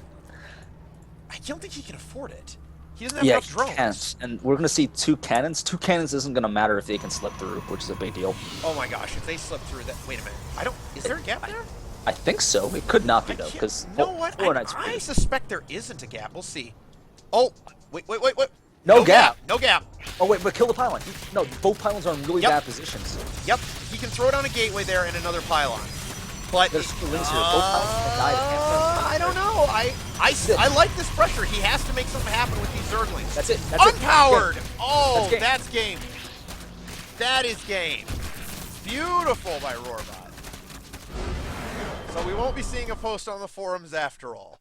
I don't think he can afford it. He doesn't have yeah, enough he drones. can't. And we're gonna see two cannons. Two cannons isn't gonna matter if they can slip through, which is a big deal. Oh my gosh! If they slip through that, wait a minute. I don't. Is there a gap there? I think so. It could not be though, because You know what? I suspect there isn't a gap. We'll see. Oh, wait. No gap. No gap. Oh wait, but kill the pylon. No, both pylons are in really bad positions. Yep. He can throw it on a gateway there and another pylon. But there's two links here. Both pylons can die. I don't know. I like this pressure. He has to make something happen with these Zerglings. That's it. Unpowered. Oh, that's game. That is game. Beautiful by Rorbot. So we won't be seeing a post on the forums after all.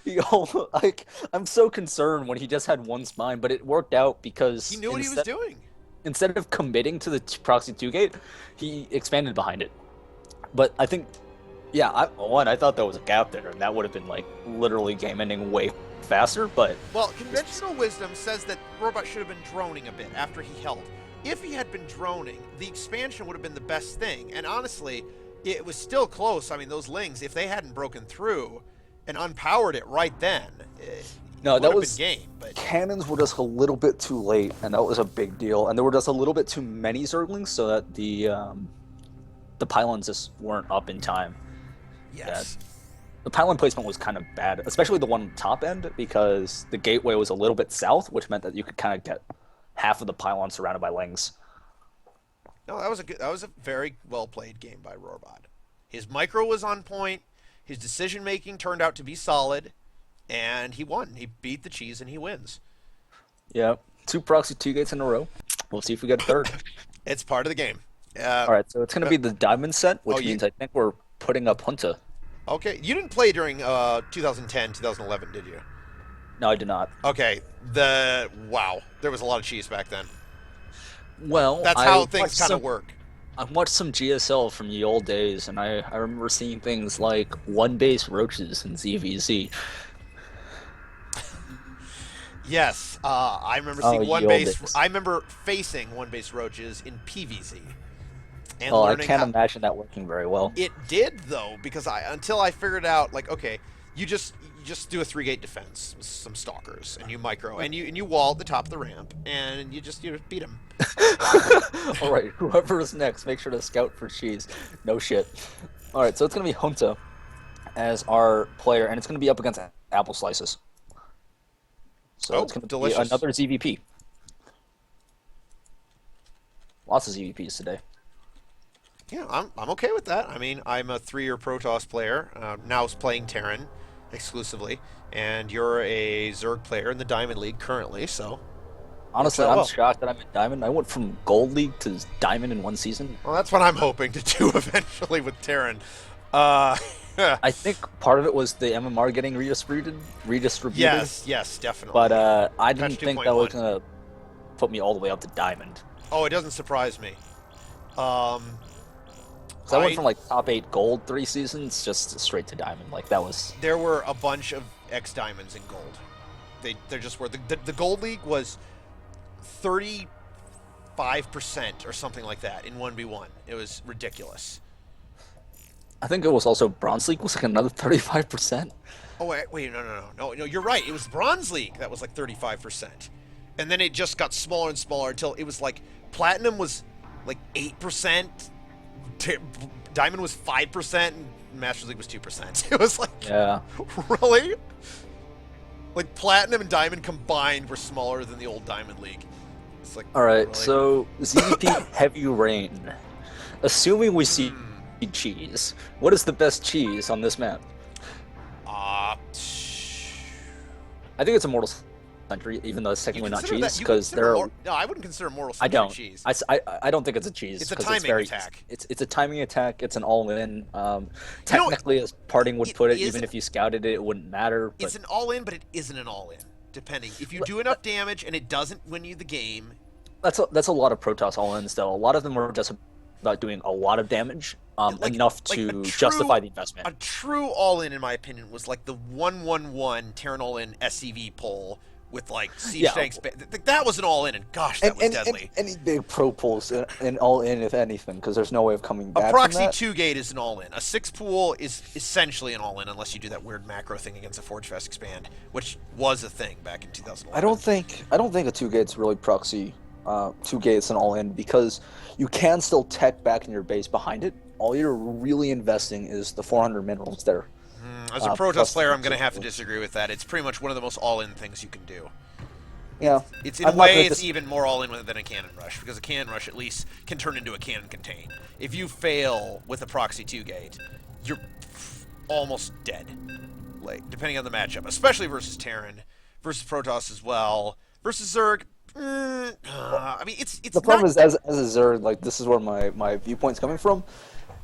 Yo, like, I'm so concerned when he just had one spine, but it worked out because he knew what he was doing. Instead of committing to the proxy 2 gate, he expanded behind it. But I think, yeah, I thought there was a gap there, and that would have been like literally game ending way faster. But well, conventional wisdom says that Robot should have been droning a bit after he held. If he had been droning, the expansion would have been the best thing. And honestly, it was still close. I mean, those Lings, if they hadn't broken through and unpowered it right then, no, that was been game. But cannons were just a little bit too late, and that was a big deal. And there were just a little bit too many Zerglings, so that the pylons just weren't up in time. Yes. The pylon placement was kind of bad, especially the one top end, because the gateway was a little bit south, which meant that you could kind of get half of the pylon surrounded by Lings. No, that was a very well played game by Rorbot. His micro was on point. His decision making turned out to be solid, and he won. He beat the cheese, and he wins. Yeah, 2 proxy 2 gates in a row. We'll see if we get a third. It's part of the game. All right, so it's going to be the diamond set, which means I think we're putting up Hunter. Okay, you didn't play during 2010, 2011, did you? No, I did not. Okay, wow, there was a lot of cheese back then. Well, that's how things kind of work. I watched some GSL from the old days, and I remember seeing things like one-base roaches in ZVZ. Yes, I remember seeing one-base. I remember facing one-base roaches in PVZ. And I can't imagine that working very well. It did though, because until I figured out, like, okay, you just do a 3-gate defense with some stalkers, and you micro, and you wall at the top of the ramp, and you just beat them. All right, whoever is next, make sure to scout for cheese. No shit. All right, so it's gonna be Hunter as our player, and it's gonna be up against Apple Slices. So it's gonna be another ZVP. Lots of ZVPs today. Yeah, I'm okay with that. I mean, I'm a 3-year Protoss player, now playing Terran exclusively, and you're a Zerg player in the Diamond League currently, so... Honestly, I'm shocked that I'm in Diamond. I went from Gold League to Diamond in one season. Well, that's what I'm hoping to do eventually with Terran. I think part of it was the MMR getting redistributed. Yes, definitely. But I didn't think that was going to put me all the way up to Diamond. Oh, it doesn't surprise me. I went from like top 8 gold 3 seasons just straight to diamond. Like that was. There were a bunch of X diamonds in gold. There just were. The gold league was 35% or something like that in 1v1. It was ridiculous. I think it was also bronze league was like another 35%. Oh wait, no, you're right. It was bronze league that was like 35%, and then it just got smaller and smaller until it was like platinum was like 8%. Diamond was 5%, and Masters League was 2%. It was like, yeah, really? Like Platinum and Diamond combined were smaller than the old Diamond League. It's like, all right, really? so ZVP Heavy Rain. Assuming we see cheese, what is the best cheese on this map? I think it's Immortal century, even though it's You technically not consider that cheese, you because consider there are. mor no, I wouldn't consider Moral I Century don't. cheese. I don't think it's a cheese It's a because timing very. attack. It's a timing attack. It's an all-in. You know, Technically, as Parting would it put it, is even if you scouted it, it wouldn't matter. But it's an all-in, but it isn't an all-in. Depending, if you do enough damage and it doesn't win you the game, that's a lot of Protoss all-ins though. A lot of them are just about doing a lot of damage, enough to justify the investment. A true all-in, in my opinion, was like the 111 Terran all-in SCV pull with like siege tanks. That was an all-in, and gosh, that was deadly. Any big pro pulls an all-in, if anything, because there's no way of coming back. A proxy from that. 2 gate is an all-in. A 6 pool is essentially an all-in, unless you do that weird macro thing against a Forge Fest expand, which was a thing back in 2011. I don't think a 2 gate's really proxy. 2 gates and all in, because you can still tech back in your base behind it. All you're really investing is the 400 minerals there. As a Protoss player, I'm going to have to disagree with that. It's pretty much one of the most all-in things you can do. Yeah, it's in ways even more all-in than a cannon rush, because a cannon rush at least can turn into a cannon contain. If you fail with a proxy 2 gate, you're almost dead. Like, depending on the matchup, especially versus Terran, versus Protoss as well, versus Zerg. I mean, it's the problem is as a Zerg, like, this is where my viewpoint's coming from,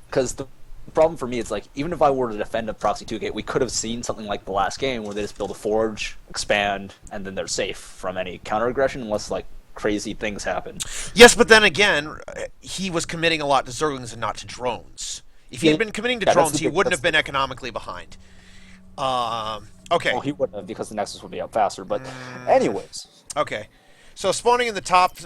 because the problem for me is, like, even if I were to defend a proxy 2 gate, we could have seen something like the last game where they just build a forge, expand, and then they're safe from any counter aggression unless like crazy things happen. Yes, but then again, he was committing a lot to Zerglings and not to drones. If he had been committing to drones, he wouldn't have been economically behind. Okay. Well, he wouldn't have, because the Nexus would be out faster. But anyways. Okay. So spawning in the top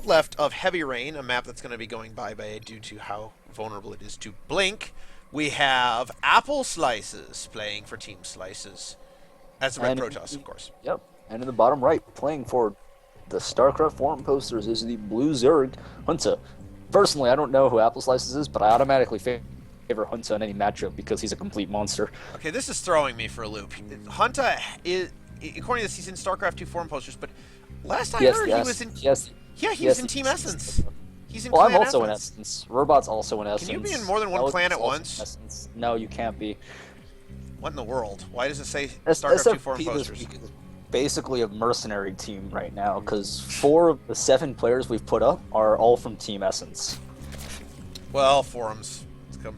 left of Heavy Rain, a map that's going to be going bye-bye due to how vulnerable it is to blink, we have Apple Slices playing for Team Slices. As the Red Protoss, of course. Yep. And in the bottom right, playing for the StarCraft forum posters, is the Blue Zerg Hunter. Personally, I don't know who Apple Slices is, but I automatically favor Hunter in any matchup because he's a complete monster. Okay, this is throwing me for a loop. Hunter is, according to this, he's in StarCraft 2 forum posters, but last I heard, he was in. Yeah, he was in Team Essence. He's in. Well, I'm also in Essence. Robot's also in Essence. Can you be in more than one clan at once? Essence. No, you can't be. What in the world? Why does it say StarCraft 2 forum posters? Is basically a mercenary team right now, because 4 of the 7 players we've put up are all from Team Essence. Well, forums.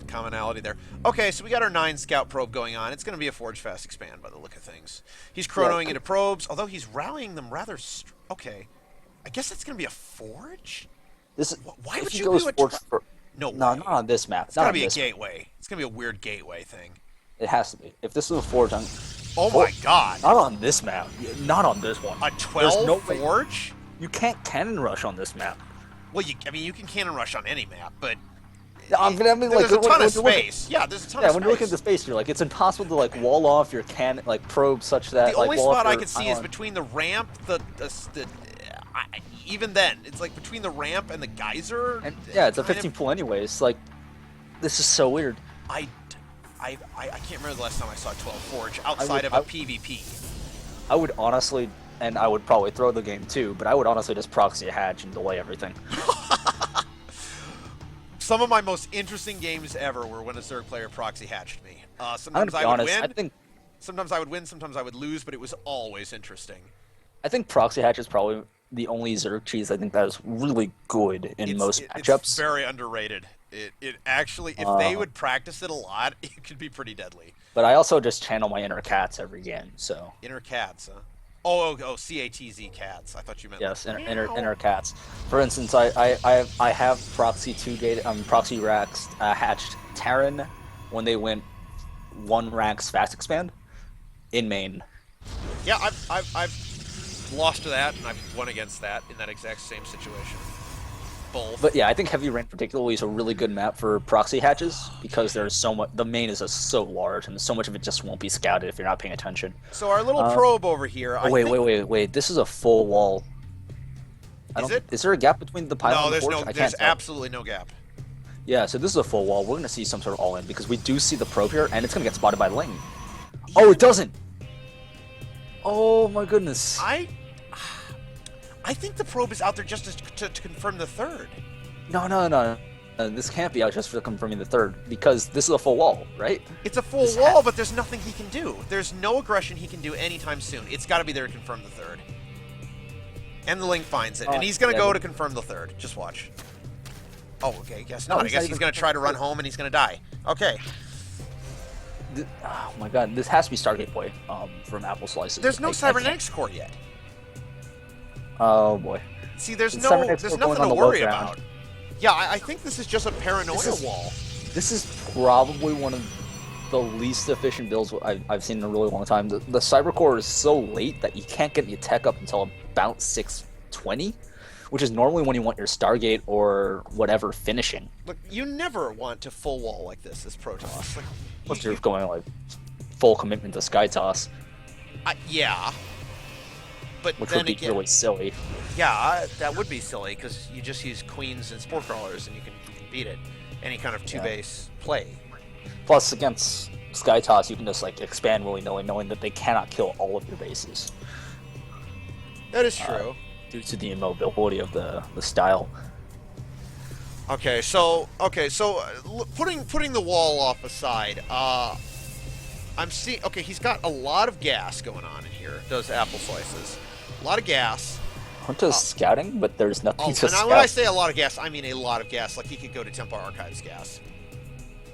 Commonality there. Okay, so we got our 9 scout probe going on. It's going to be a Forge Fast expand by the look of things. He's chronoing into probes, although he's rallying them rather... Okay. I guess that's going to be a Forge? Why would you do a... No, not on this map. It's got to be a gateway. It's going to be a weird gateway thing. It has to be. If this is a Forge... Oh my god. Not on this map. Not on this one. A 12 Forge? You can't cannon rush on this map. Well, I mean, you can cannon rush on any map, but... there's a ton of space. Yeah, there's a ton of space. Yeah, when you look at the space, you're like, it's impossible to like wall off your cannon, like probe such that. The only spot I could see is between the ramp, even then, it's like between the ramp and the geyser. And, yeah, it's a 15 pool anyways. Like, this is so weird. I can't remember the last time I saw 12 Forge outside of a PvP. I would honestly, and I would probably throw the game too, but I would honestly just proxy a hatch and delay everything. Some of my most interesting games ever were when a Zerg player proxy hatched me. Sometimes I would win. Sometimes I would win, sometimes I would lose, but it was always interesting. I think proxy hatch is probably the only Zerg cheese I think that is really good in most matchups. It's very underrated. It actually, if they would practice it a lot, it could be pretty deadly. But I also just channel my inner cats every game, so. Inner cats, huh? Oh, CATZ cats. I thought you meant. Yes, inner cats. For instance, I have proxy 2 gate proxy racks hatched Terran when they went 1 racks fast expand in main. Yeah, I've lost to that and I've won against that in that exact same situation. Both. But yeah, I think Heavy Rain particularly is a really good map for proxy hatches because there's so much. The main is so large, and so much of it just won't be scouted if you're not paying attention. So our little probe over here. Wait! This is a full wall. Is there a gap between the pylon and the forge? No, there's absolutely no gap. Yeah, so this is a full wall. We're gonna see some sort of all-in because we do see the probe here, and it's gonna get spotted by Ling. Oh, it doesn't. Oh my goodness. I think the probe is out there just to confirm the third. No. This can't be out just for confirming the third, because this is a full wall, right? It's a full wall, but there's nothing he can do. There's no aggression he can do anytime soon. It's got to be there to confirm the third. And the Link finds it. And he's going to go to confirm the third. Just watch. Oh, okay. Guess not. I guess he's going to try to run home and he's going to die. Okay. Oh my god, this has to be Stargate Boy from Apple Slices. There's no cybernetics core yet. Oh boy. See, there's nothing to worry about. Yeah, I think this is just a paranoia wall. This is probably one of the least efficient builds I've seen in a really long time. The Cybercore is so late that you can't get your tech up until about 620, which is normally when you want your Stargate or whatever finishing. Look, you never want to full wall like this as Protoss. Like, unless you're going like full commitment to Skytoss. Yeah. But which then would be really silly. Yeah, that would be silly because you just use queens and spore crawlers and you can beat it. Any kind of two-base play. Plus, against Skytoss, you can just like expand willy-nilly, knowing that they cannot kill all of your bases. That is true. Due to the immobility of the style. Okay, so putting the wall off aside, I'm seeing. Okay, he's got a lot of gas going on in here. Does Apple Slices? A lot of gas. Hunter's scouting, but there's nothing to scout. When I say a lot of gas, I mean a lot of gas. Like he could go to Templar Archives gas.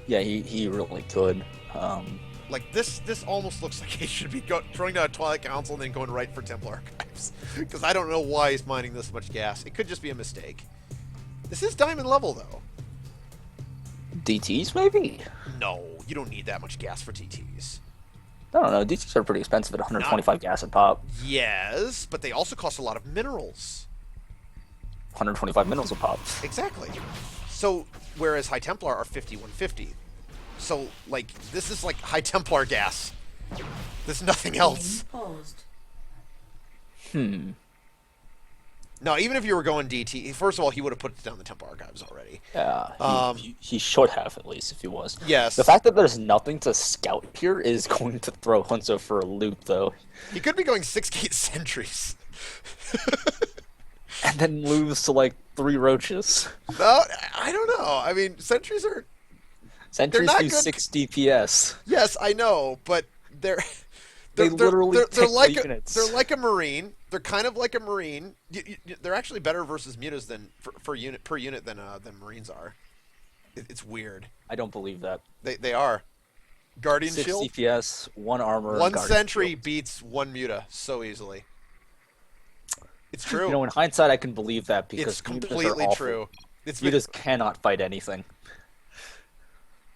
Yeah, he really could. Like this almost looks like he should be throwing down a Twilight Council and then going right for Templar Archives. Because I don't know why he's mining this much gas. It could just be a mistake. This is diamond level though. DTs maybe? No, you don't need that much gas for DTs. I don't know. DTs are pretty expensive at 125 gas a pop. Yes, but they also cost a lot of minerals. 125 minerals a pop. Exactly. So, whereas High Templar are 5150. So, like, this is like High Templar gas. There's nothing else. No, even if you were going DT, first of all, he would have put down the Templar Archives already. Yeah, he should have, at least, if he was. Yes. The fact that there's nothing to scout here is going to throw Hunzo for a loop, though. He could be going 6-gate sentries. And then lose to, like, 3 roaches. No, I don't know. I mean, sentries are... Sentries do 6 DPS. Yes, I know, but they're literally like units. They're like a Marine. They're kind of like a Marine. They're actually better versus mutas than per unit than Marines are. It's weird. I don't believe that. They are. Guardian 6 shield. DPS, 1 armor. 1 sentry beats 1 muta so easily. It's true. You know, in hindsight, I can believe that because it's completely true. Mutas cannot fight anything.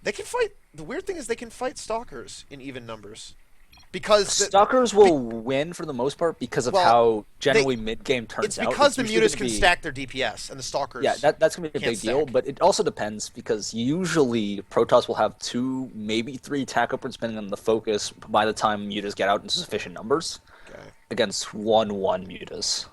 They can fight. The weird thing is they can fight stalkers in even numbers. Because stalkers will win for the most part because of how generally mid-game turns out. It's because the mutas can stack their DPS and the stalkers. Yeah, that's going to be a big deal, but it also depends because usually Protoss will have 2, maybe 3 attack upwards depending on the focus by the time mutas get out in sufficient numbers against 1-1 mutas.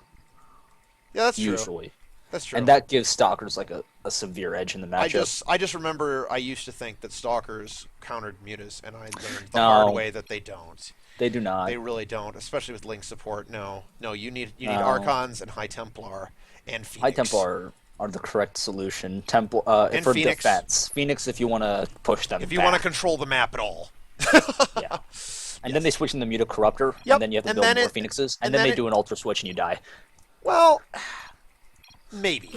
Yeah, that's true. Usually. That's true. And that gives stalkers like a severe edge in the matchup. I just remember I used to think that stalkers countered mutas, and I learned the hard way that they don't. They do not. They really don't, especially with Link support. No, you need Archons and High Templar and Phoenix. High Templar are the correct solution. For Phoenix. defense. Phoenix if you want to push them if you want to control the map at all. Yeah. And then they switch in the Muta Corruptor, and then you have to build more Phoenixes, and then they do an Ultra Switch and you die. Well... Maybe.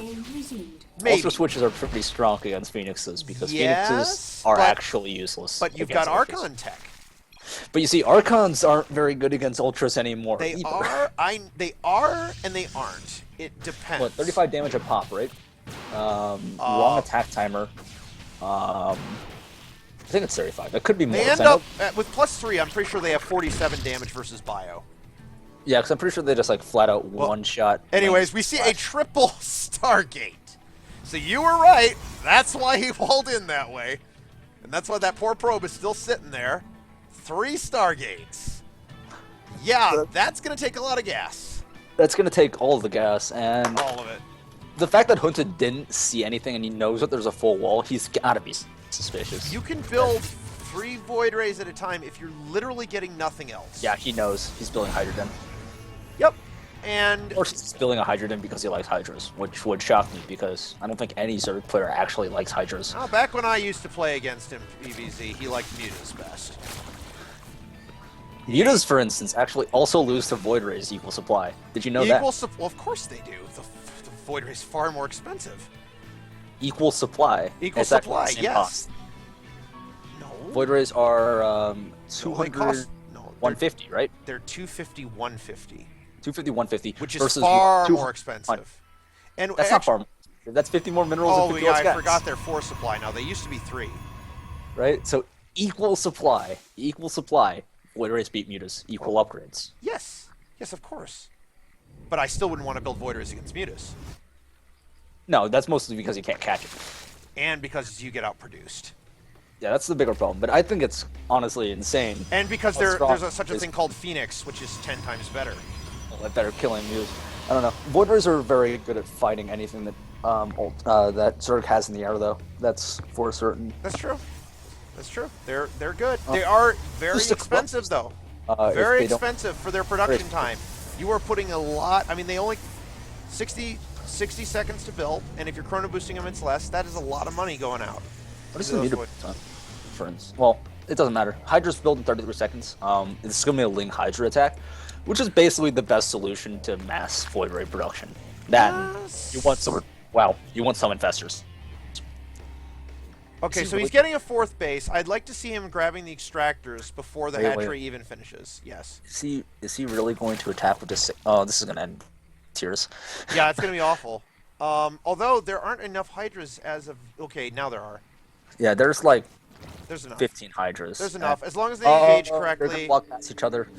Ultra Switches are pretty strong against Phoenixes because Phoenixes are actually useless. But you've got Archon tech. But you see, Archons aren't very good against Ultras anymore. They are, and they aren't. It depends. What, 35 damage a pop, right? Long attack timer. I think it's 35. It could be more. They end up with +3. I'm pretty sure they have 47 damage versus Bio. Yeah, because I'm pretty sure they just like flat out one-shot. Anyways, we see a triple Stargate. So you were right. That's why he walled in that way. And that's why that poor probe is still sitting there. 3 Stargates. Yeah, that's going to take a lot of gas. That's going to take all of the gas. And all of it. The fact that Hunter didn't see anything and he knows that there's a full wall, he's got to be suspicious. You can build 3 Void Rays at a time if you're literally getting nothing else. Yeah, he knows. He's building Hydrogen. Yep. And... Or he's building a Hydrogen because he likes Hydras, which would shock me because I don't think any Zerg player actually likes Hydras. Oh, back when I used to play against him, EVZ, he liked mutas best. Mutas, for instance, actually also lose to Void Rays equal supply. Did you know that? Well, of course they do. The Void Ray is far more expensive. Equal supply. Equal It's actually supply, the same yes. cost. No. Void Rays are No, 200, they cost, no, 150, right? they're 250, 150. 250, 150. Which is versus far 200. more expensive. And That's not far more expensive. That's 50 more minerals and Oh, 50 yeah, less I gas. forgot their 4 supply now. They used to be 3. Right? So equal supply. Equal supply. Void Rays beat Mutas. Equal upgrades. Yes. Yes, of course. But I still wouldn't want to build Void Rays against Mutas. No, that's mostly because you can't catch it. And because you get outproduced. Yeah, that's the bigger problem. But I think it's honestly insane. And because how strong there's such a it is. thing called Phoenix, which is 10 times better. That they're killing Mutas. I don't know. Void Rays are very good at fighting anything that that Zerg has in the air, though. That's for certain. That's true. That's true. They're good. They are very just a expensive, though. If Very they don't- expensive for their production time. You are putting a lot. I mean, they only 60 seconds to build, and if you're chrono boosting them, it's less. That is a lot of money going out. What is into the those meter time? For instance, well, it doesn't matter. Hydra's built in 33 seconds. It's gonna be a Ling Hydra attack, which is basically the best solution to mass Void Ray production. That Yes. you want some. Wow, you want some infestors. Okay, See, so he's what- getting a 4th base. I'd like to see him grabbing the extractors before the Wait, hatchery wait. even finishes. Yes. Is he really going to attack with this? Oh, this is gonna end tears. Yeah, it's going to be awful. Although there aren't enough Hydras as of... Okay, now there are. Yeah, there's like There's enough. 15 Hydras. There's enough. As long as they engage They're correctly, gonna walk past each other.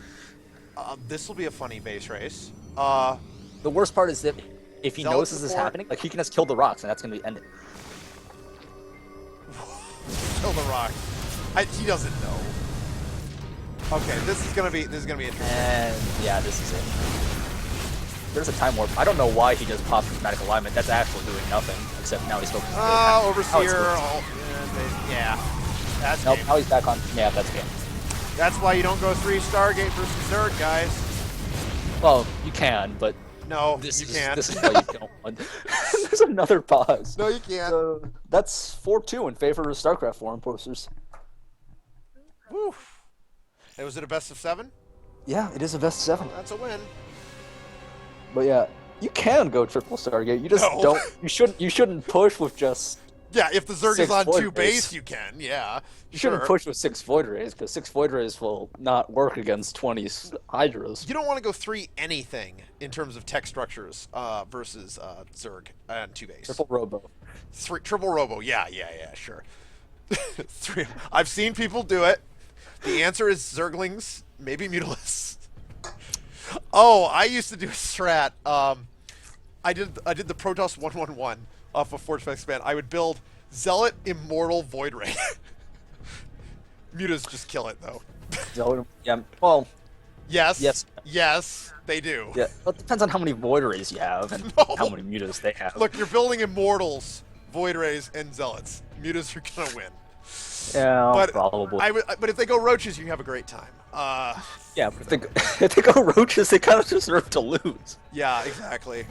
this will be a funny base race. The worst part is that if he Zealot notices this support. happening, like he can just kill the rocks, and that's gonna be ended. Kill the rock. He doesn't know. Okay, this is gonna be interesting. And yeah, this is it. There's a time warp. I don't know why he just popped dramatic alignment. That's actually doing nothing, except now he's focused. Overseer. Yeah. That's Nope, game. now he's back on. Yeah, that's game. That's why you don't go 3 Stargate versus Zerg, guys. Well, you can, but No, this you is can't. this is why you don't want. There's another pause. No, you can't. So that's 4-2 in favor of StarCraft forum posters. Woo. And was it a best of 7? Yeah, it is a best 7. That's a win. But yeah, you can go triple Stargate. You just No. don't. You shouldn't push with just. Yeah, if the Zerg 6 is on Void 2 Rays. base, you can. Yeah. You shouldn't sure. push with 6 Void Rays, because 6 Void Rays will not work against 20 Hydras. You don't want to go 3 anything in terms of tech structures versus Zerg and 2 base. Triple Robo. Triple Robo. Yeah, sure. 3. I've seen people do it. The answer is Zerglings, maybe Mutalisks. Oh, I used to do a strat. I did the Protoss 111 off of Forge Expand. I would build Zealot Immortal Void Ray. Mutas just kill it though. Yeah, well, Yes. Yes, they do. yeah. Well, it depends on how many Void Rays you have and No. how many Mutas they have. Look, you're building Immortals, Void Rays, and Zealots. Mutas are gonna win. yeah, But probably. but if they go Roaches, you have a great time. Yeah, but if they go Roaches, they kind of deserve to lose. Yeah, exactly.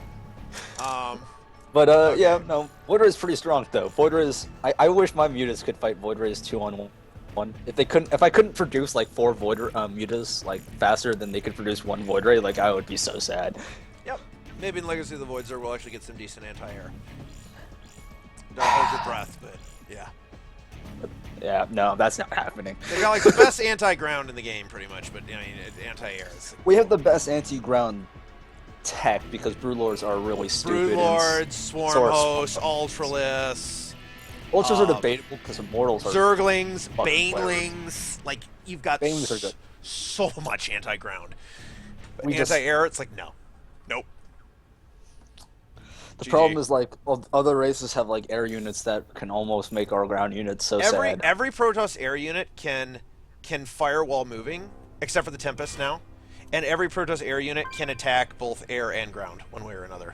But Okay. yeah, no, Void Ray is pretty strong though. Void Rays, I wish my Mutas could fight Void Rays 2-on-1. If I couldn't produce like 4 Void Mutas like faster than they could produce 1 Void Ray, like I would be so sad. Yep. Maybe in Legacy of the Void Zerg we'll actually get some decent anti-air. Don't hold your breath, but yeah. Yeah, no, that's not happening. They've got like the best anti-ground in the game, pretty much, but I mean, anti-air is. We have the best anti-ground tech because Brewlords are really stupid. Broodlords, Swarm Sort of Hosts, Ultralists, Ultras are debatable because Immortals are. Zerglings, fucking Banelings. Like, you've got Banelings are good. so much anti-ground. We just- Anti-air, it's like, no. Nope. The GG. problem is like other races have like air units that can almost make our ground units so sad. Every Protoss air unit can fire while moving, except for the Tempest now. And every Protoss air unit can attack both air and ground, one way or another.